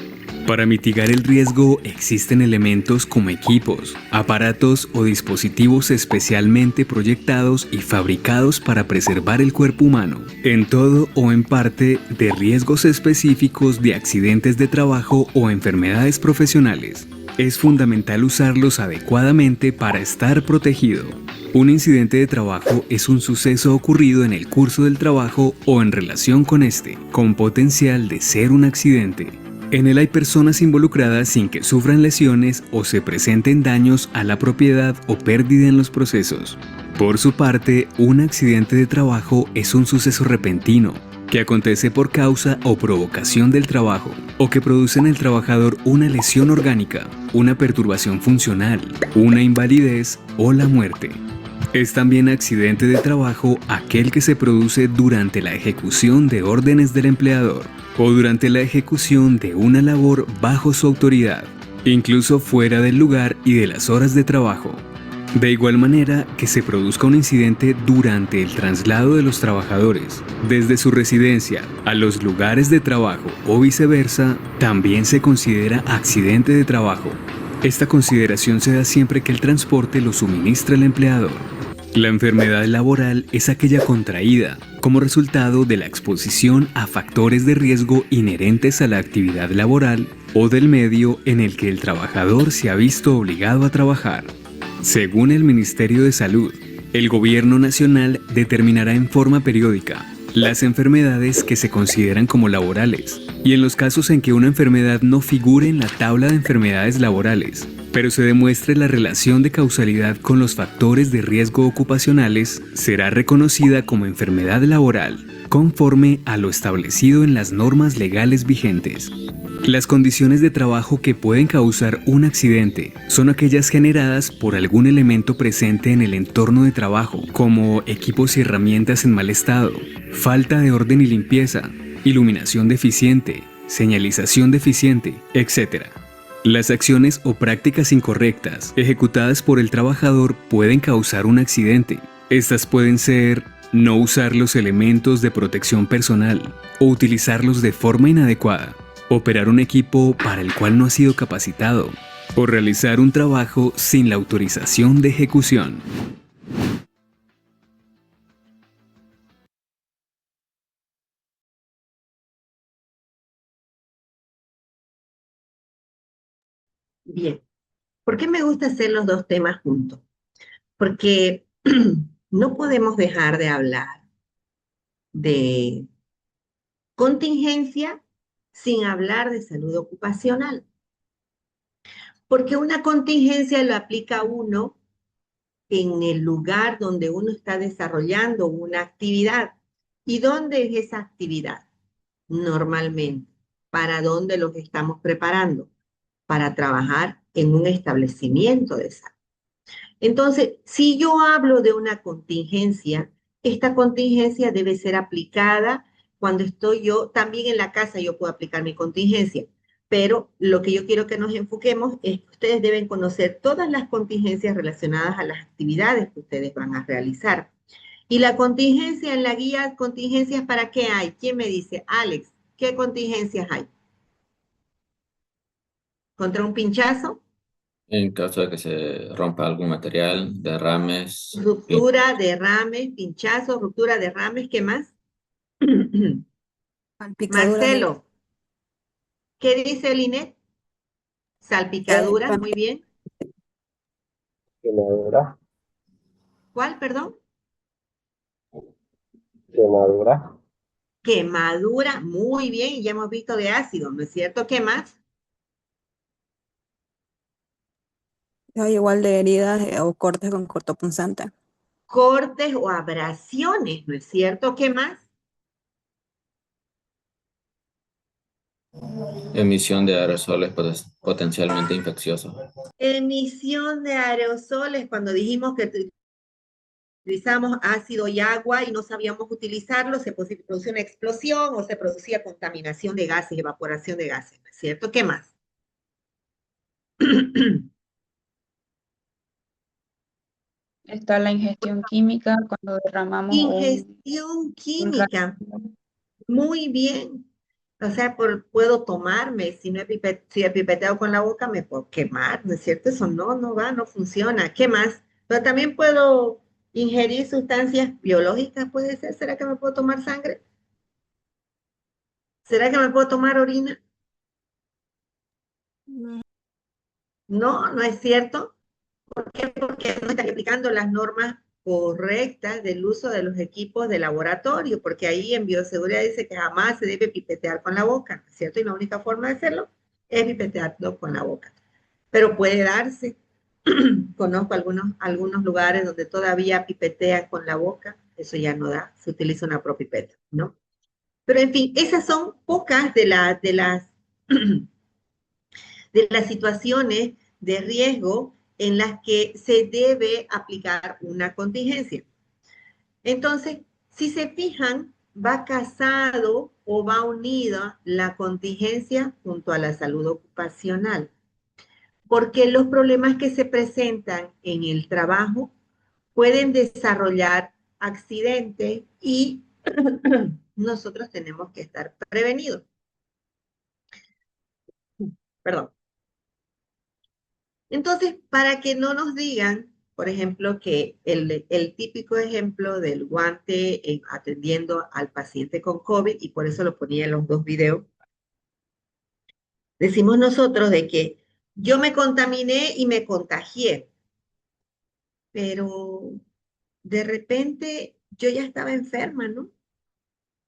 Para mitigar el riesgo existen elementos como equipos, aparatos o dispositivos especialmente proyectados y fabricados para preservar el cuerpo humano, en todo o en parte, de riesgos específicos de accidentes de trabajo o enfermedades profesionales. Es fundamental usarlos adecuadamente para estar protegido. Un incidente de trabajo es un suceso ocurrido en el curso del trabajo o en relación con este, con potencial de ser un accidente. En él hay personas involucradas sin que sufran lesiones o se presenten daños a la propiedad o pérdida en los procesos. Por su parte, un accidente de trabajo es un suceso repentino, que acontece por causa o provocación del trabajo, o que produce en el trabajador una lesión orgánica, una perturbación funcional, una invalidez o la muerte. Es también accidente de trabajo aquel que se produce durante la ejecución de órdenes del empleador o durante la ejecución de una labor bajo su autoridad, incluso fuera del lugar y de las horas de trabajo. De igual manera que se produzca un incidente durante el traslado de los trabajadores desde su residencia a los lugares de trabajo o viceversa, también se considera accidente de trabajo. Esta consideración se da siempre que el transporte lo suministra el empleador. La enfermedad laboral es aquella contraída como resultado de la exposición a factores de riesgo inherentes a la actividad laboral o del medio en el que el trabajador se ha visto obligado a trabajar. Según el Ministerio de Salud, el Gobierno Nacional determinará en forma periódica las enfermedades que se consideran como laborales y en los casos en que una enfermedad no figure en la tabla de enfermedades laborales, pero se demuestre la relación de causalidad con los factores de riesgo ocupacionales, será reconocida como enfermedad laboral, conforme a lo establecido en las normas legales vigentes. Las condiciones de trabajo que pueden causar un accidente son aquellas generadas por algún elemento presente en el entorno de trabajo, como equipos y herramientas en mal estado, falta de orden y limpieza, iluminación deficiente, señalización deficiente, etc. Las acciones o prácticas incorrectas ejecutadas por el trabajador pueden causar un accidente. Estas pueden ser no usar los elementos de protección personal o utilizarlos de forma inadecuada, operar un equipo para el cual no ha sido capacitado o realizar un trabajo sin la autorización de ejecución. Bien, ¿por qué me gusta hacer los dos temas juntos? Porque no podemos dejar de hablar de contingencia sin hablar de salud ocupacional. Porque una contingencia lo aplica uno en el lugar donde uno está desarrollando una actividad. ¿Y dónde es esa actividad? Normalmente, ¿para dónde los estamos preparando? Para trabajar en un establecimiento de salud. Entonces, si yo hablo de una contingencia, esta contingencia debe ser aplicada cuando estoy yo, también en la casa yo puedo aplicar mi contingencia, pero lo que yo quiero que nos enfoquemos es que ustedes deben conocer todas las contingencias relacionadas a las actividades que ustedes van a realizar. Y la contingencia en la guía, contingencias, ¿para qué hay? ¿Quién me dice? Alex, ¿qué contingencias hay? ¿Contra un pinchazo? En caso de que se rompa algún material, derrames, Ruptura, derrames, pinchazo, ruptura, derrames, ¿qué más? Marcelo, ¿qué dice Linet? Salpicaduras, muy bien. Quemadura. ¿Cuál, perdón? Quemadura. Quemadura, muy bien, ya hemos visto de ácido, ¿no es cierto? ¿Qué más? Hay igual de heridas o cortes con cortopunzante. Cortes o abrasiones, ¿no es cierto? ¿Qué más? emisión de aerosoles potencialmente infecciosos. Emisión de aerosoles, cuando dijimos que utilizamos ácido y agua y no sabíamos utilizarlo, se producía una explosión o se producía contaminación de gases, evaporación de gases, ¿no es cierto? ¿Qué más? Está la ingestión química cuando derramamos Ingestión química. Muy bien. O sea, puedo tomarme, si no si he pipeteado con la boca, me puedo quemar, ¿no es cierto? Eso no va, no funciona. ¿Qué más? Pero también puedo ingerir sustancias biológicas, puede ser. ¿Será que me puedo tomar sangre? ¿Será que me puedo tomar orina? No, no es cierto. ¿Por qué? Porque no están aplicando las normas correctas del uso de los equipos de laboratorio, porque ahí en bioseguridad dice que jamás se debe pipetear con la boca, ¿cierto? Y la única forma de hacerlo es pipetearlo con la boca. Pero puede darse. Conozco algunos lugares donde todavía pipetean con la boca, eso ya no da, se utiliza una propipeta, ¿no? Pero en fin, esas son pocas de las situaciones de riesgo en las que se debe aplicar una contingencia. Entonces, si se fijan, va casado o va unida la contingencia junto a la salud ocupacional, porque los problemas que se presentan en el trabajo pueden desarrollar accidentes y nosotros tenemos que estar prevenidos. Perdón. Entonces, para que no nos digan, por ejemplo, que el típico ejemplo del guante atendiendo al paciente con COVID, y por eso lo ponía en los dos videos, decimos nosotros de que yo me contaminé y me contagié, pero de repente yo ya estaba enferma, ¿no?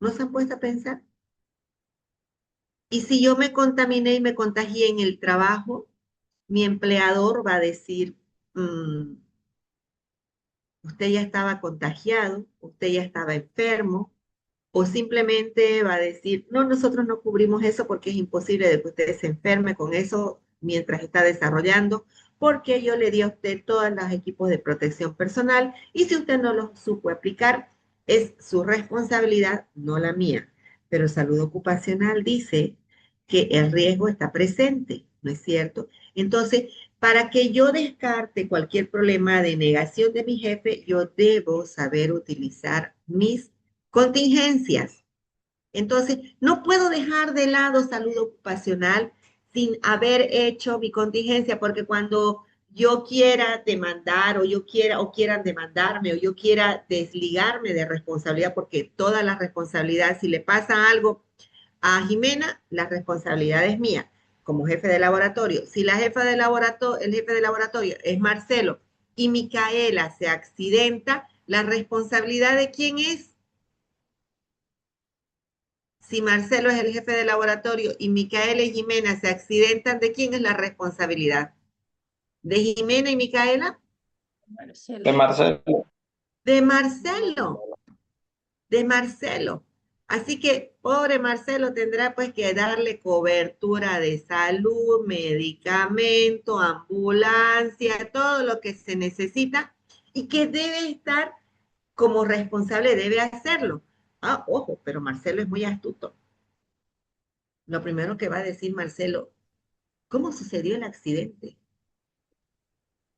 ¿No se han puesto a pensar? Y si yo me contaminé y me contagié en el trabajo, mi empleador va a decir, usted ya estaba contagiado, usted ya estaba enfermo, o simplemente va a decir, no, nosotros no cubrimos eso porque es imposible de que usted se enferme con eso mientras está desarrollando, porque yo le di a usted todos los equipos de protección personal y si usted no los supo aplicar, es su responsabilidad, no la mía. Pero salud ocupacional dice que el riesgo está presente, ¿no es cierto? Entonces, para que yo descarte cualquier problema de negación de mi jefe, yo debo saber utilizar mis contingencias. Entonces, no puedo dejar de lado salud ocupacional sin haber hecho mi contingencia, porque cuando yo quiera demandar o quieran demandarme o yo quiera desligarme de responsabilidad, porque toda la responsabilidad, si le pasa algo a Jimena, la responsabilidad es mía como jefe de laboratorio. Si el jefe de laboratorio es Marcelo y Micaela se accidenta, ¿la responsabilidad de quién es? Si Marcelo es el jefe de laboratorio y Micaela y Jimena se accidentan, ¿de quién es la responsabilidad? ¿De Jimena y Micaela? De Marcelo. De Marcelo. De Marcelo. Así que Pobre Marcelo tendrá pues que darle cobertura de salud, medicamento, ambulancia, todo lo que se necesita y que debe estar como responsable, debe hacerlo. Ah, ojo, pero Marcelo es muy astuto. Lo primero que va a decir Marcelo, ¿cómo sucedió el accidente?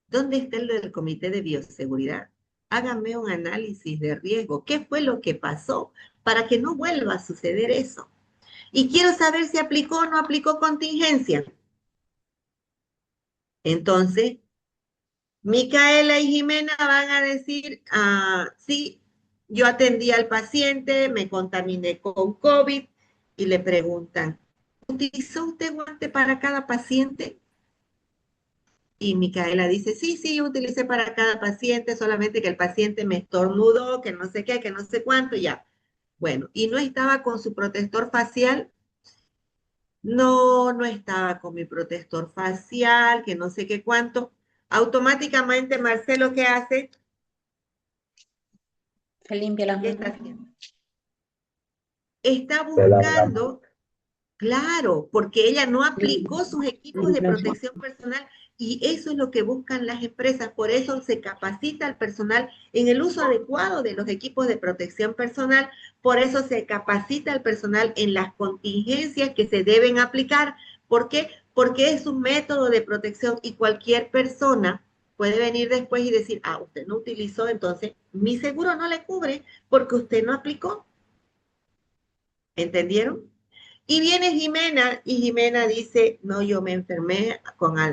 ¿Dónde está el del Comité de Bioseguridad? Hágame un análisis de riesgo. ¿Qué fue lo que pasó para que no vuelva a suceder eso? Y quiero saber si aplicó o no aplicó contingencia. Entonces, Micaela y Jimena van a decir, sí, yo atendí al paciente, me contaminé con COVID, y le preguntan, ¿utilizó usted guante para cada paciente? Y Micaela dice, sí, sí, yo utilicé para cada paciente, solamente que el paciente me estornudó, que no sé qué, que no sé cuánto, ya. Bueno, y no estaba con su protector facial. No, no estaba con mi protector facial, que no sé qué cuánto. Automáticamente, Marcelo, ¿qué hace? Se limpia las ¿Qué está manos. haciendo? Está Se lava la mano. buscando, claro, porque ella no aplicó sus equipos de protección personal y eso es lo que buscan las empresas. Por eso se capacita al personal en el uso adecuado de los equipos de protección personal. Por eso se capacita al personal en las contingencias que se deben aplicar. ¿Por qué? Porque es un método de protección y cualquier persona puede venir después y decir, usted no utilizó, entonces mi seguro no le cubre porque usted no aplicó. ¿Entendieron? Y viene Jimena y Jimena dice, no, yo me enfermé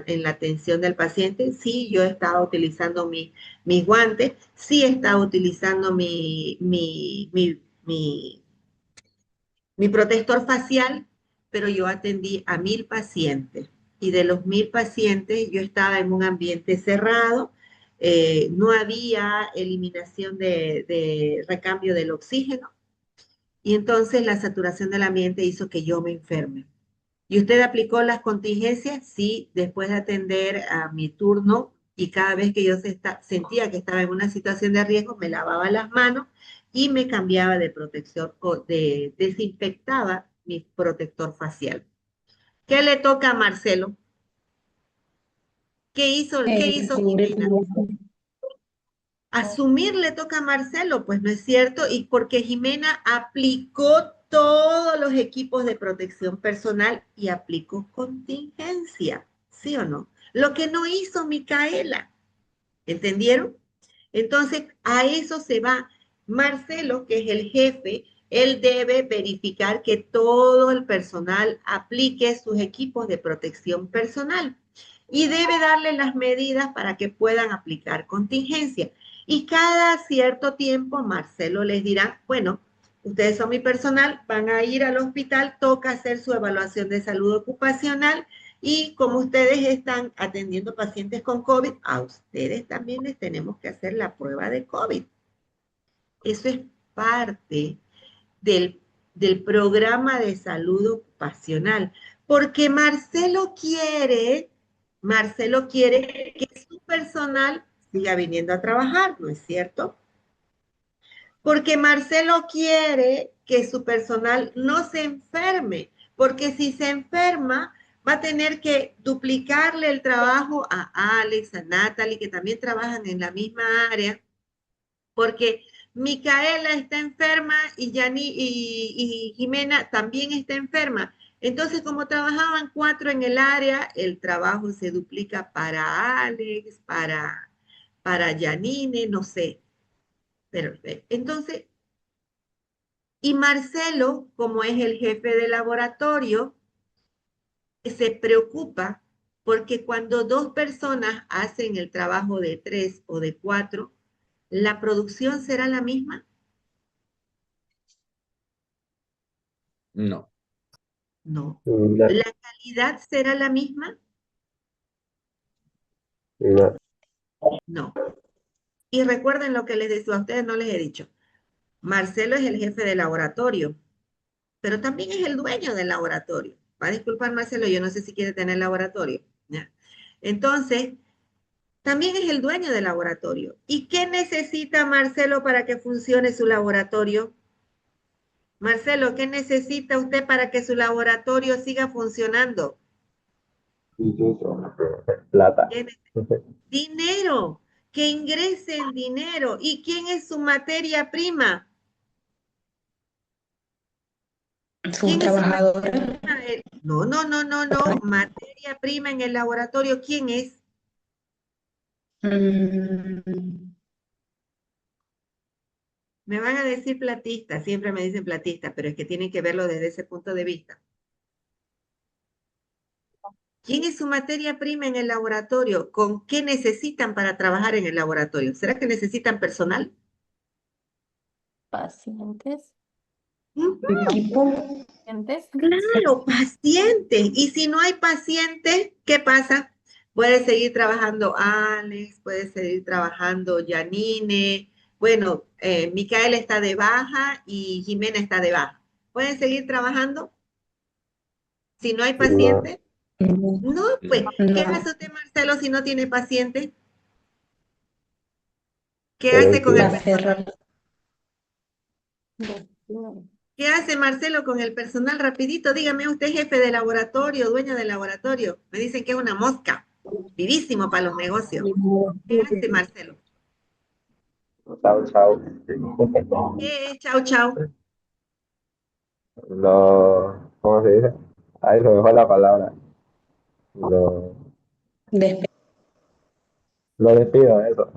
en la atención del paciente, sí, yo estaba utilizando mis guantes, sí estaba utilizando mi protector facial, pero yo atendí a 1000 pacientes y de los 1000 pacientes yo estaba en un ambiente cerrado, no había eliminación de recambio del oxígeno y entonces la saturación del ambiente hizo que yo me enferme. ¿Y usted aplicó las contingencias? Sí, después de atender a mi turno y cada vez que yo sentía que estaba en una situación de riesgo, me lavaba las manos y me cambiaba de protección o desinfectaba mi protector facial. ¿Qué le toca a Marcelo? ¿Qué hizo Jimena? Asumir le toca a Marcelo, pues no es cierto, y porque Jimena aplicó todos los equipos de protección personal y aplicó contingencia, ¿sí o no? Lo que no hizo Micaela, ¿entendieron? Entonces, a eso se va. Marcelo, que es el jefe, él debe verificar que todo el personal aplique sus equipos de protección personal y debe darle las medidas para que puedan aplicar contingencia. Y cada cierto tiempo Marcelo les dirá, bueno, ustedes son mi personal, van a ir al hospital, toca hacer su evaluación de salud ocupacional y como ustedes están atendiendo pacientes con COVID, a ustedes también les tenemos que hacer la prueba de COVID. Eso es parte del programa de salud ocupacional, porque Marcelo quiere que su personal siga viniendo a trabajar, ¿no es cierto? Porque Marcelo quiere que su personal no se enferme, porque si se enferma, va a tener que duplicarle el trabajo a Alex, a Natalie, que también trabajan en la misma área, porque Micaela está enferma y Jimena también está enferma. Entonces, como trabajaban 4 en el área, el trabajo se duplica para Alex, para Janine, no sé. Pero, entonces, y Marcelo, como es el jefe de laboratorio, se preocupa porque cuando 2 personas hacen el trabajo de 3 o de 4, ¿la producción será la misma? No. No. No, ¿La calidad será la misma? no. No. Y recuerden lo que les decía, a ustedes no les he dicho. Marcelo es el jefe de laboratorio, pero también es el dueño del laboratorio. Va a disculpar, Marcelo, yo no sé si quiere tener laboratorio. ¿Ya? Entonces, también es el dueño del laboratorio. ¿Y qué necesita Marcelo para que funcione su laboratorio? Marcelo, ¿qué necesita usted para que su laboratorio siga funcionando? Plata. Dinero, que ingresen dinero. ¿Y quién es su materia prima? Sus trabajadores. No, materia prima en el laboratorio, ¿quién es? Me van a decir platista, siempre me dicen platista, pero es que tienen que verlo desde ese punto de vista. ¿Quién es su materia prima en el laboratorio? ¿Con qué necesitan para trabajar en el laboratorio? ¿Será que necesitan personal? Pacientes. Pacientes. Claro, pacientes. Y si no hay pacientes, ¿qué pasa? Puede seguir trabajando Alex, puede seguir trabajando Janine. Bueno, Micaela está de baja y Jimena está de baja. ¿Pueden seguir trabajando si no hay pacientes? No, pues, ¿qué hace usted, Marcelo, si no tiene pacientes? ¿Qué hace con el personal? ¿Qué hace Marcelo con el personal? Rapidito, dígame, usted jefe de laboratorio, dueño del laboratorio. Me dicen que es una mosca, vivísimo para los negocios. ¿Qué hace Marcelo? Chao, chao. ¿Qué es? Chau, chau. ¿Cómo se dice? Ahí se me fue la palabra. Lo, lo despido, eso.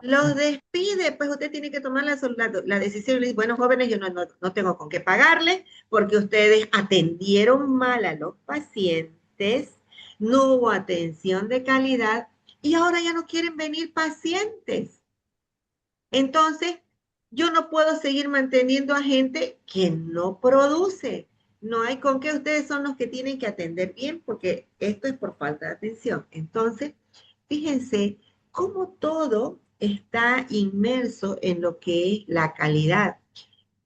Los despide, pues usted tiene que tomar la decisión y le dice, bueno, jóvenes, yo no tengo con qué pagarles porque ustedes atendieron mal a los pacientes, no hubo atención de calidad y ahora ya no quieren venir pacientes. Entonces, yo no puedo seguir manteniendo a gente que no produce. No hay con qué, ustedes son los que tienen que atender bien porque esto es por falta de atención. Entonces, fíjense cómo todo está inmerso en lo que es la calidad.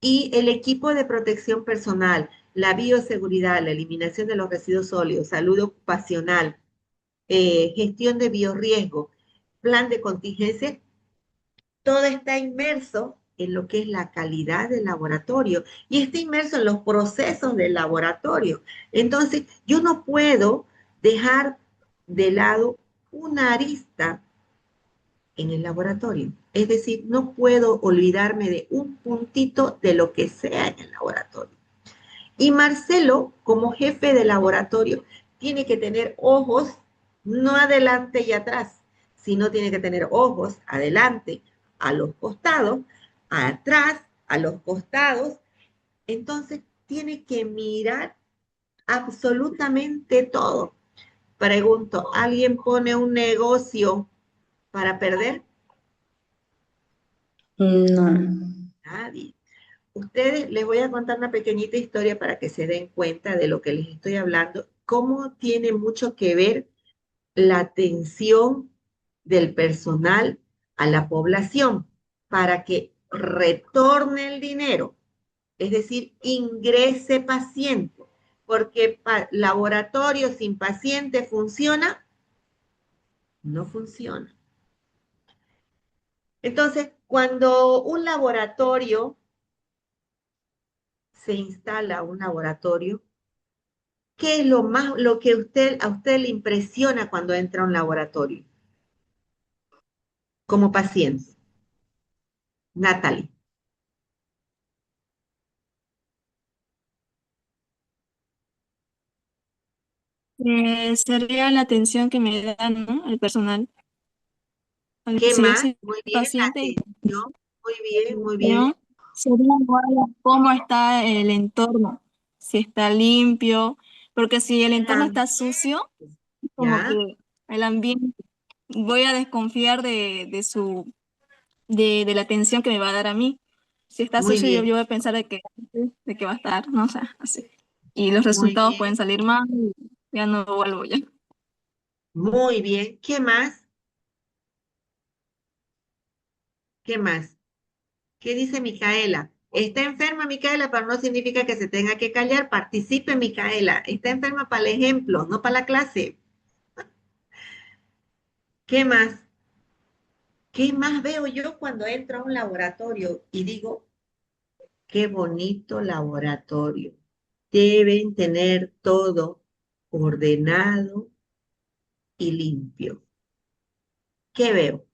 Y el equipo de protección personal, la bioseguridad, la eliminación de los residuos sólidos, salud ocupacional, gestión de biorriesgo, plan de contingencia, todo está inmerso en lo que es la calidad del laboratorio y está inmerso en los procesos del laboratorio. Entonces, yo no puedo dejar de lado una arista en el laboratorio. Es decir, no puedo olvidarme de un puntito de lo que sea en el laboratorio. Y Marcelo, como jefe de laboratorio, tiene que tener ojos no adelante y atrás, sino tiene que tener ojos adelante, a los costados, atrás, a los costados. Entonces, tiene que mirar absolutamente todo. Pregunto, ¿alguien pone un negocio para perder? No. Nadie. Ustedes, les voy a contar una pequeñita historia para que se den cuenta de lo que les estoy hablando, cómo tiene mucho que ver la atención del personal a la población para que retorne el dinero, es decir, ingrese paciente, porque laboratorio sin paciente funciona, no funciona. Entonces, cuando un laboratorio se instala un laboratorio, ¿qué es lo que a usted le impresiona cuando entra a un laboratorio como paciente? Natalie. Sería la atención que me dan, ¿no? El personal. ¿Qué Si yo más? soy Muy bien, la paciente, atención. Muy bien, muy bien. ¿no? Sería igual cómo está el entorno, si está limpio, porque si el entorno está sucio, como ¿Ya? que el ambiente, voy a desconfiar de la atención que me va a dar a mí. Si está Muy sucio, bien, yo voy a pensar de que va a estar, ¿no? O sea, así. Y los muy resultados bien, pueden salir mal y ya no vuelvo ya. muy bien. ¿Qué más? ¿Qué más? ¿Qué dice Micaela? Está enferma Micaela, pero no significa que se tenga que callar. Participe Micaela. Está enferma para el ejemplo, no para la clase. ¿Qué más? ¿Qué más veo yo cuando entro a un laboratorio y digo, qué bonito laboratorio. Deben tener todo ordenado y limpio. ¿Qué veo?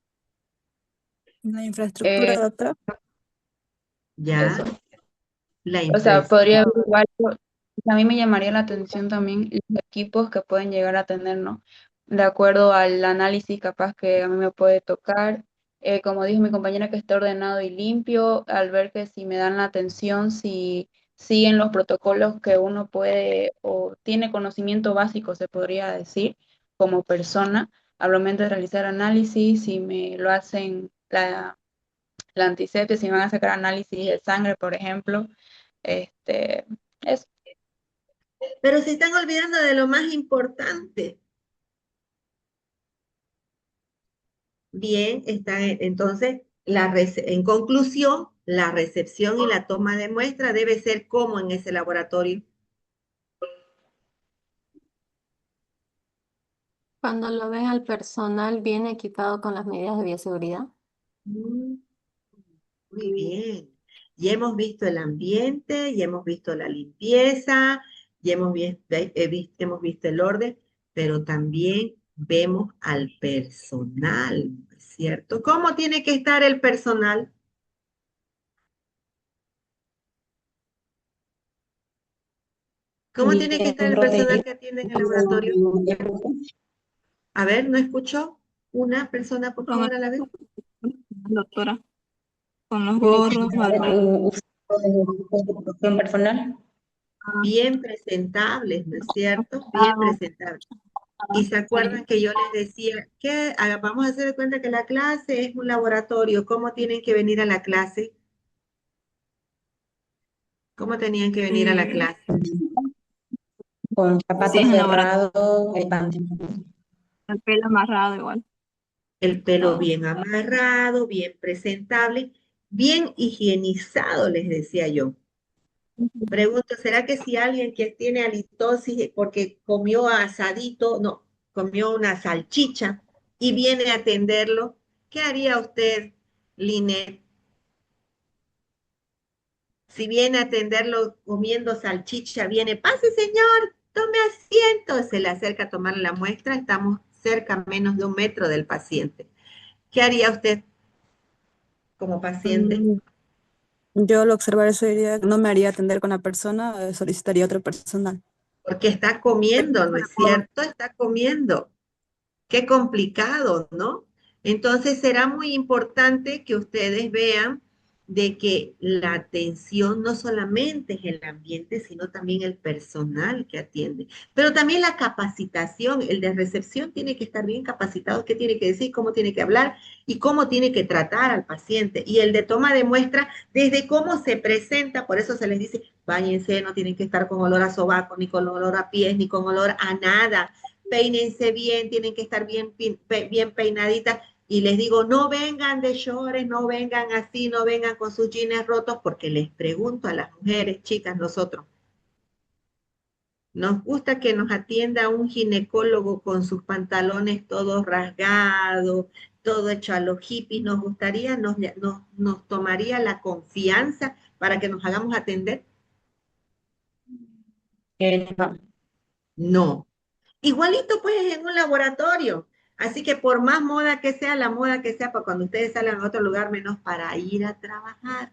La infraestructura, Eh, doctora. Ya, eso. la O sea, podría impresión. averiguar, a mí me llamaría la atención también los equipos que pueden llegar a tener, ¿no? De acuerdo al análisis capaz que a mí me puede tocar. Como dijo mi compañera, que esté ordenado y limpio, al ver que si me dan la atención, si siguen los protocolos que uno puede o tiene conocimiento básico, se podría decir, como persona, al momento de realizar análisis, si me lo hacen la antisepsia, si me van a sacar análisis de sangre, por ejemplo, este, es Pero se están olvidando de lo más importante. Bien, está entonces, en conclusión, la recepción y la toma de muestra debe ser como en ese laboratorio. Cuando lo ven al personal bien equipado con las medidas de bioseguridad. Mm, Muy bien. Ya hemos visto el ambiente, ya hemos visto la limpieza, ya hemos visto el orden, pero también vemos al personal, ¿no es cierto? ¿Cómo tiene que estar el personal? ¿Cómo tiene que estar el personal que atiende en el laboratorio? A ver, no escucho. Una persona, por Con favor, a la vez. doctora, con los gorros, barba. Personal. Bien presentables, ¿no es cierto? Bien presentables. Y se acuerdan que yo les decía que vamos a hacer de cuenta que la clase es un laboratorio. ¿Cómo tienen que venir a la clase? ¿Cómo tenían que venir a la clase? Con Sí, zapatos es un laboratorio. cerrados, el panty. El pelo amarrado igual. El pelo Todo. bien amarrado, bien presentable, bien higienizado, les decía yo. Pregunto, ¿será que si alguien que tiene halitosis porque comió asadito, no, comió una salchicha y viene a atenderlo, qué haría usted, Linet? Si viene a atenderlo comiendo salchicha, viene, pase señor, tome asiento, se le acerca a tomar la muestra, estamos cerca menos de 1 metro del paciente. ¿Qué haría usted como paciente? Yo al observar eso diría que no me haría atender con la persona, solicitaría otro personal. Porque está comiendo, ¿no es cierto? Está comiendo. Qué complicado, ¿no? Entonces será muy importante que ustedes vean de que la atención no solamente es el ambiente, sino también el personal que atiende. Pero también la capacitación, el de recepción tiene que estar bien capacitado, qué tiene que decir, cómo tiene que hablar y cómo tiene que tratar al paciente. Y el de toma de muestra, desde cómo se presenta, por eso se les dice, báñense, no tienen que estar con olor a sobaco, ni con olor a pies, ni con olor a nada. Peínense bien, tienen que estar bien peinaditas. Y les digo, no vengan de shorts, no vengan así, no vengan con sus jeans rotos, porque les pregunto a las mujeres, chicas, nosotros, nos gusta que nos atienda un ginecólogo con sus pantalones todos rasgados, todo hecho a los hippies, nos gustaría, nos tomaría la confianza para que nos hagamos atender. No. No. Igualito pues en un laboratorio. Así que por más moda que sea, la moda que sea, para cuando ustedes salgan a otro lugar, menos para ir a trabajar.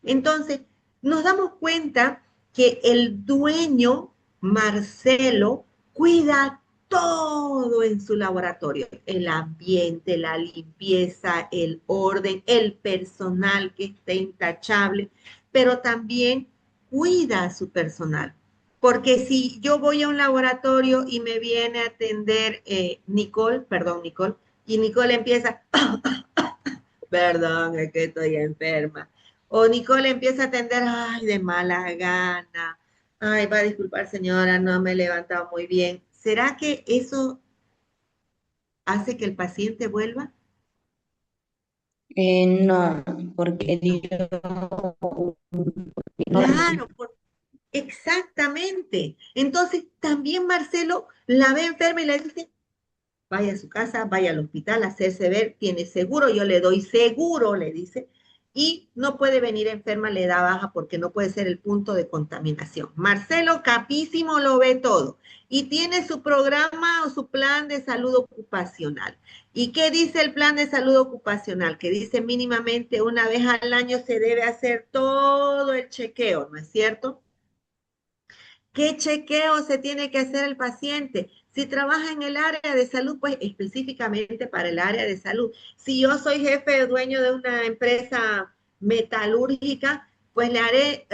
Entonces, nos damos cuenta que el dueño, Marcelo, cuida todo en su laboratorio, el ambiente, la limpieza, el orden, el personal que esté intachable, pero también cuida a su personal. Porque si yo voy a un laboratorio y me viene a atender Nicole, y Nicole empieza, perdón, es que estoy enferma. O Nicole empieza a atender, ay, de mala gana. Ay, va a disculpar, señora, no me he levantado muy bien. ¿Será que eso hace que el paciente vuelva? No, porque Claro, exactamente. Entonces, también Marcelo la ve enferma y le dice, vaya a su casa, vaya al hospital a hacerse ver, tiene seguro, yo le doy seguro, le dice, y no puede venir enferma, le da baja porque no puede ser el punto de contaminación. Marcelo, capísimo, lo ve todo y tiene su programa o su plan de salud ocupacional. ¿Y qué dice el plan de salud ocupacional? Que dice mínimamente una vez al año se debe hacer todo el chequeo, ¿no es cierto? ¿Qué chequeo se tiene que hacer el paciente? Si trabaja en el área de salud, pues específicamente para el área de salud. Si yo soy jefe, dueño de una empresa metalúrgica, pues le haré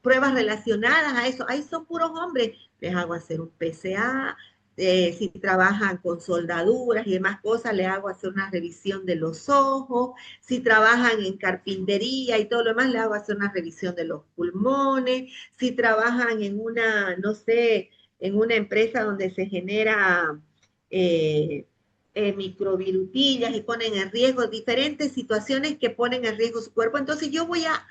pruebas relacionadas a eso. Ahí son puros hombres. Les hago hacer un PCA. Si trabajan con soldaduras y demás cosas, le hago hacer una revisión de los ojos. Si trabajan en carpintería y todo lo demás, le hago hacer una revisión de los pulmones. Si trabajan en una, no sé, en una empresa donde se genera microvirutillas y ponen en riesgo diferentes situaciones que ponen en riesgo su cuerpo. Entonces yo voy a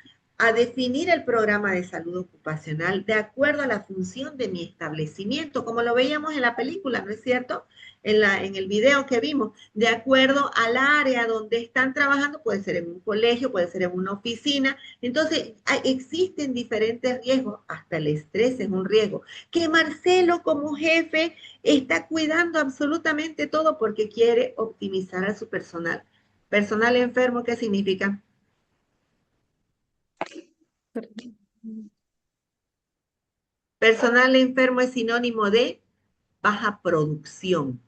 definir el programa de salud ocupacional de acuerdo a la función de mi establecimiento, como lo veíamos en la película, ¿no es cierto? En el video que vimos, de acuerdo al área donde están trabajando, puede ser en un colegio, puede ser en una oficina. Entonces, existen diferentes riesgos, hasta el estrés es un riesgo, que Marcelo como jefe está cuidando absolutamente todo porque quiere optimizar a su personal. Personal enfermo, ¿qué significa? Personal enfermo es sinónimo de baja producción.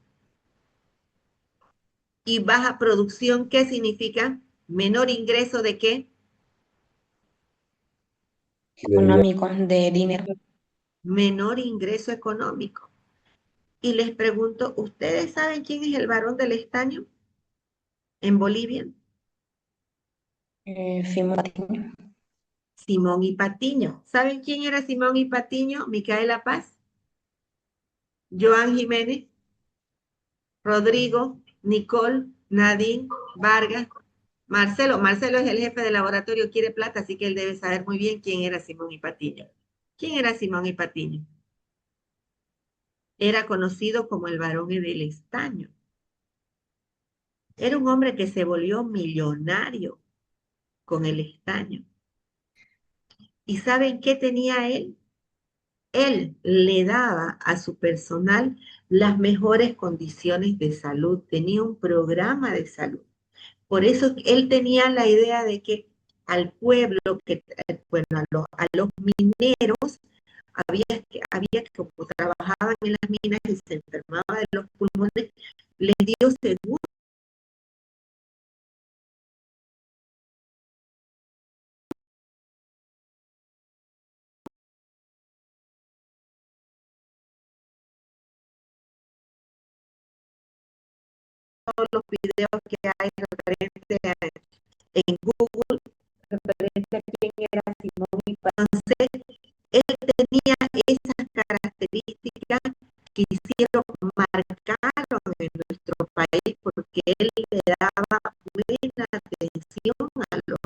¿Y baja producción qué significa? Menor ingreso ¿de qué? Económico, de dinero. Menor ingreso económico. Y les pregunto, ¿ustedes saben quién es el varón del estaño en Bolivia? Simón Patiño. Simón y Patiño. ¿Saben quién era Simón y Patiño? Micaela Paz, Joan Jiménez, Rodrigo, Nicole, Nadine, Vargas, Marcelo. Marcelo es el jefe de laboratorio, quiere plata, así que él debe saber muy bien quién era Simón y Patiño. ¿Quién era Simón y Patiño? Era conocido como el varón del estaño. Era un hombre que se volvió millonario con el estaño. ¿Y saben qué tenía él? Él le daba a su personal las mejores condiciones de salud, tenía un programa de salud. Por eso él tenía la idea de que al pueblo, a los mineros, había que, como trabajaban en las minas y se enfermaban de los pulmones, les dio seguro. Todos los videos que hay referente en Google, referente a quién era Simón y Patiño. Él tenía esas características que hicieron, marcaron en nuestro país, porque él le daba buena atención a los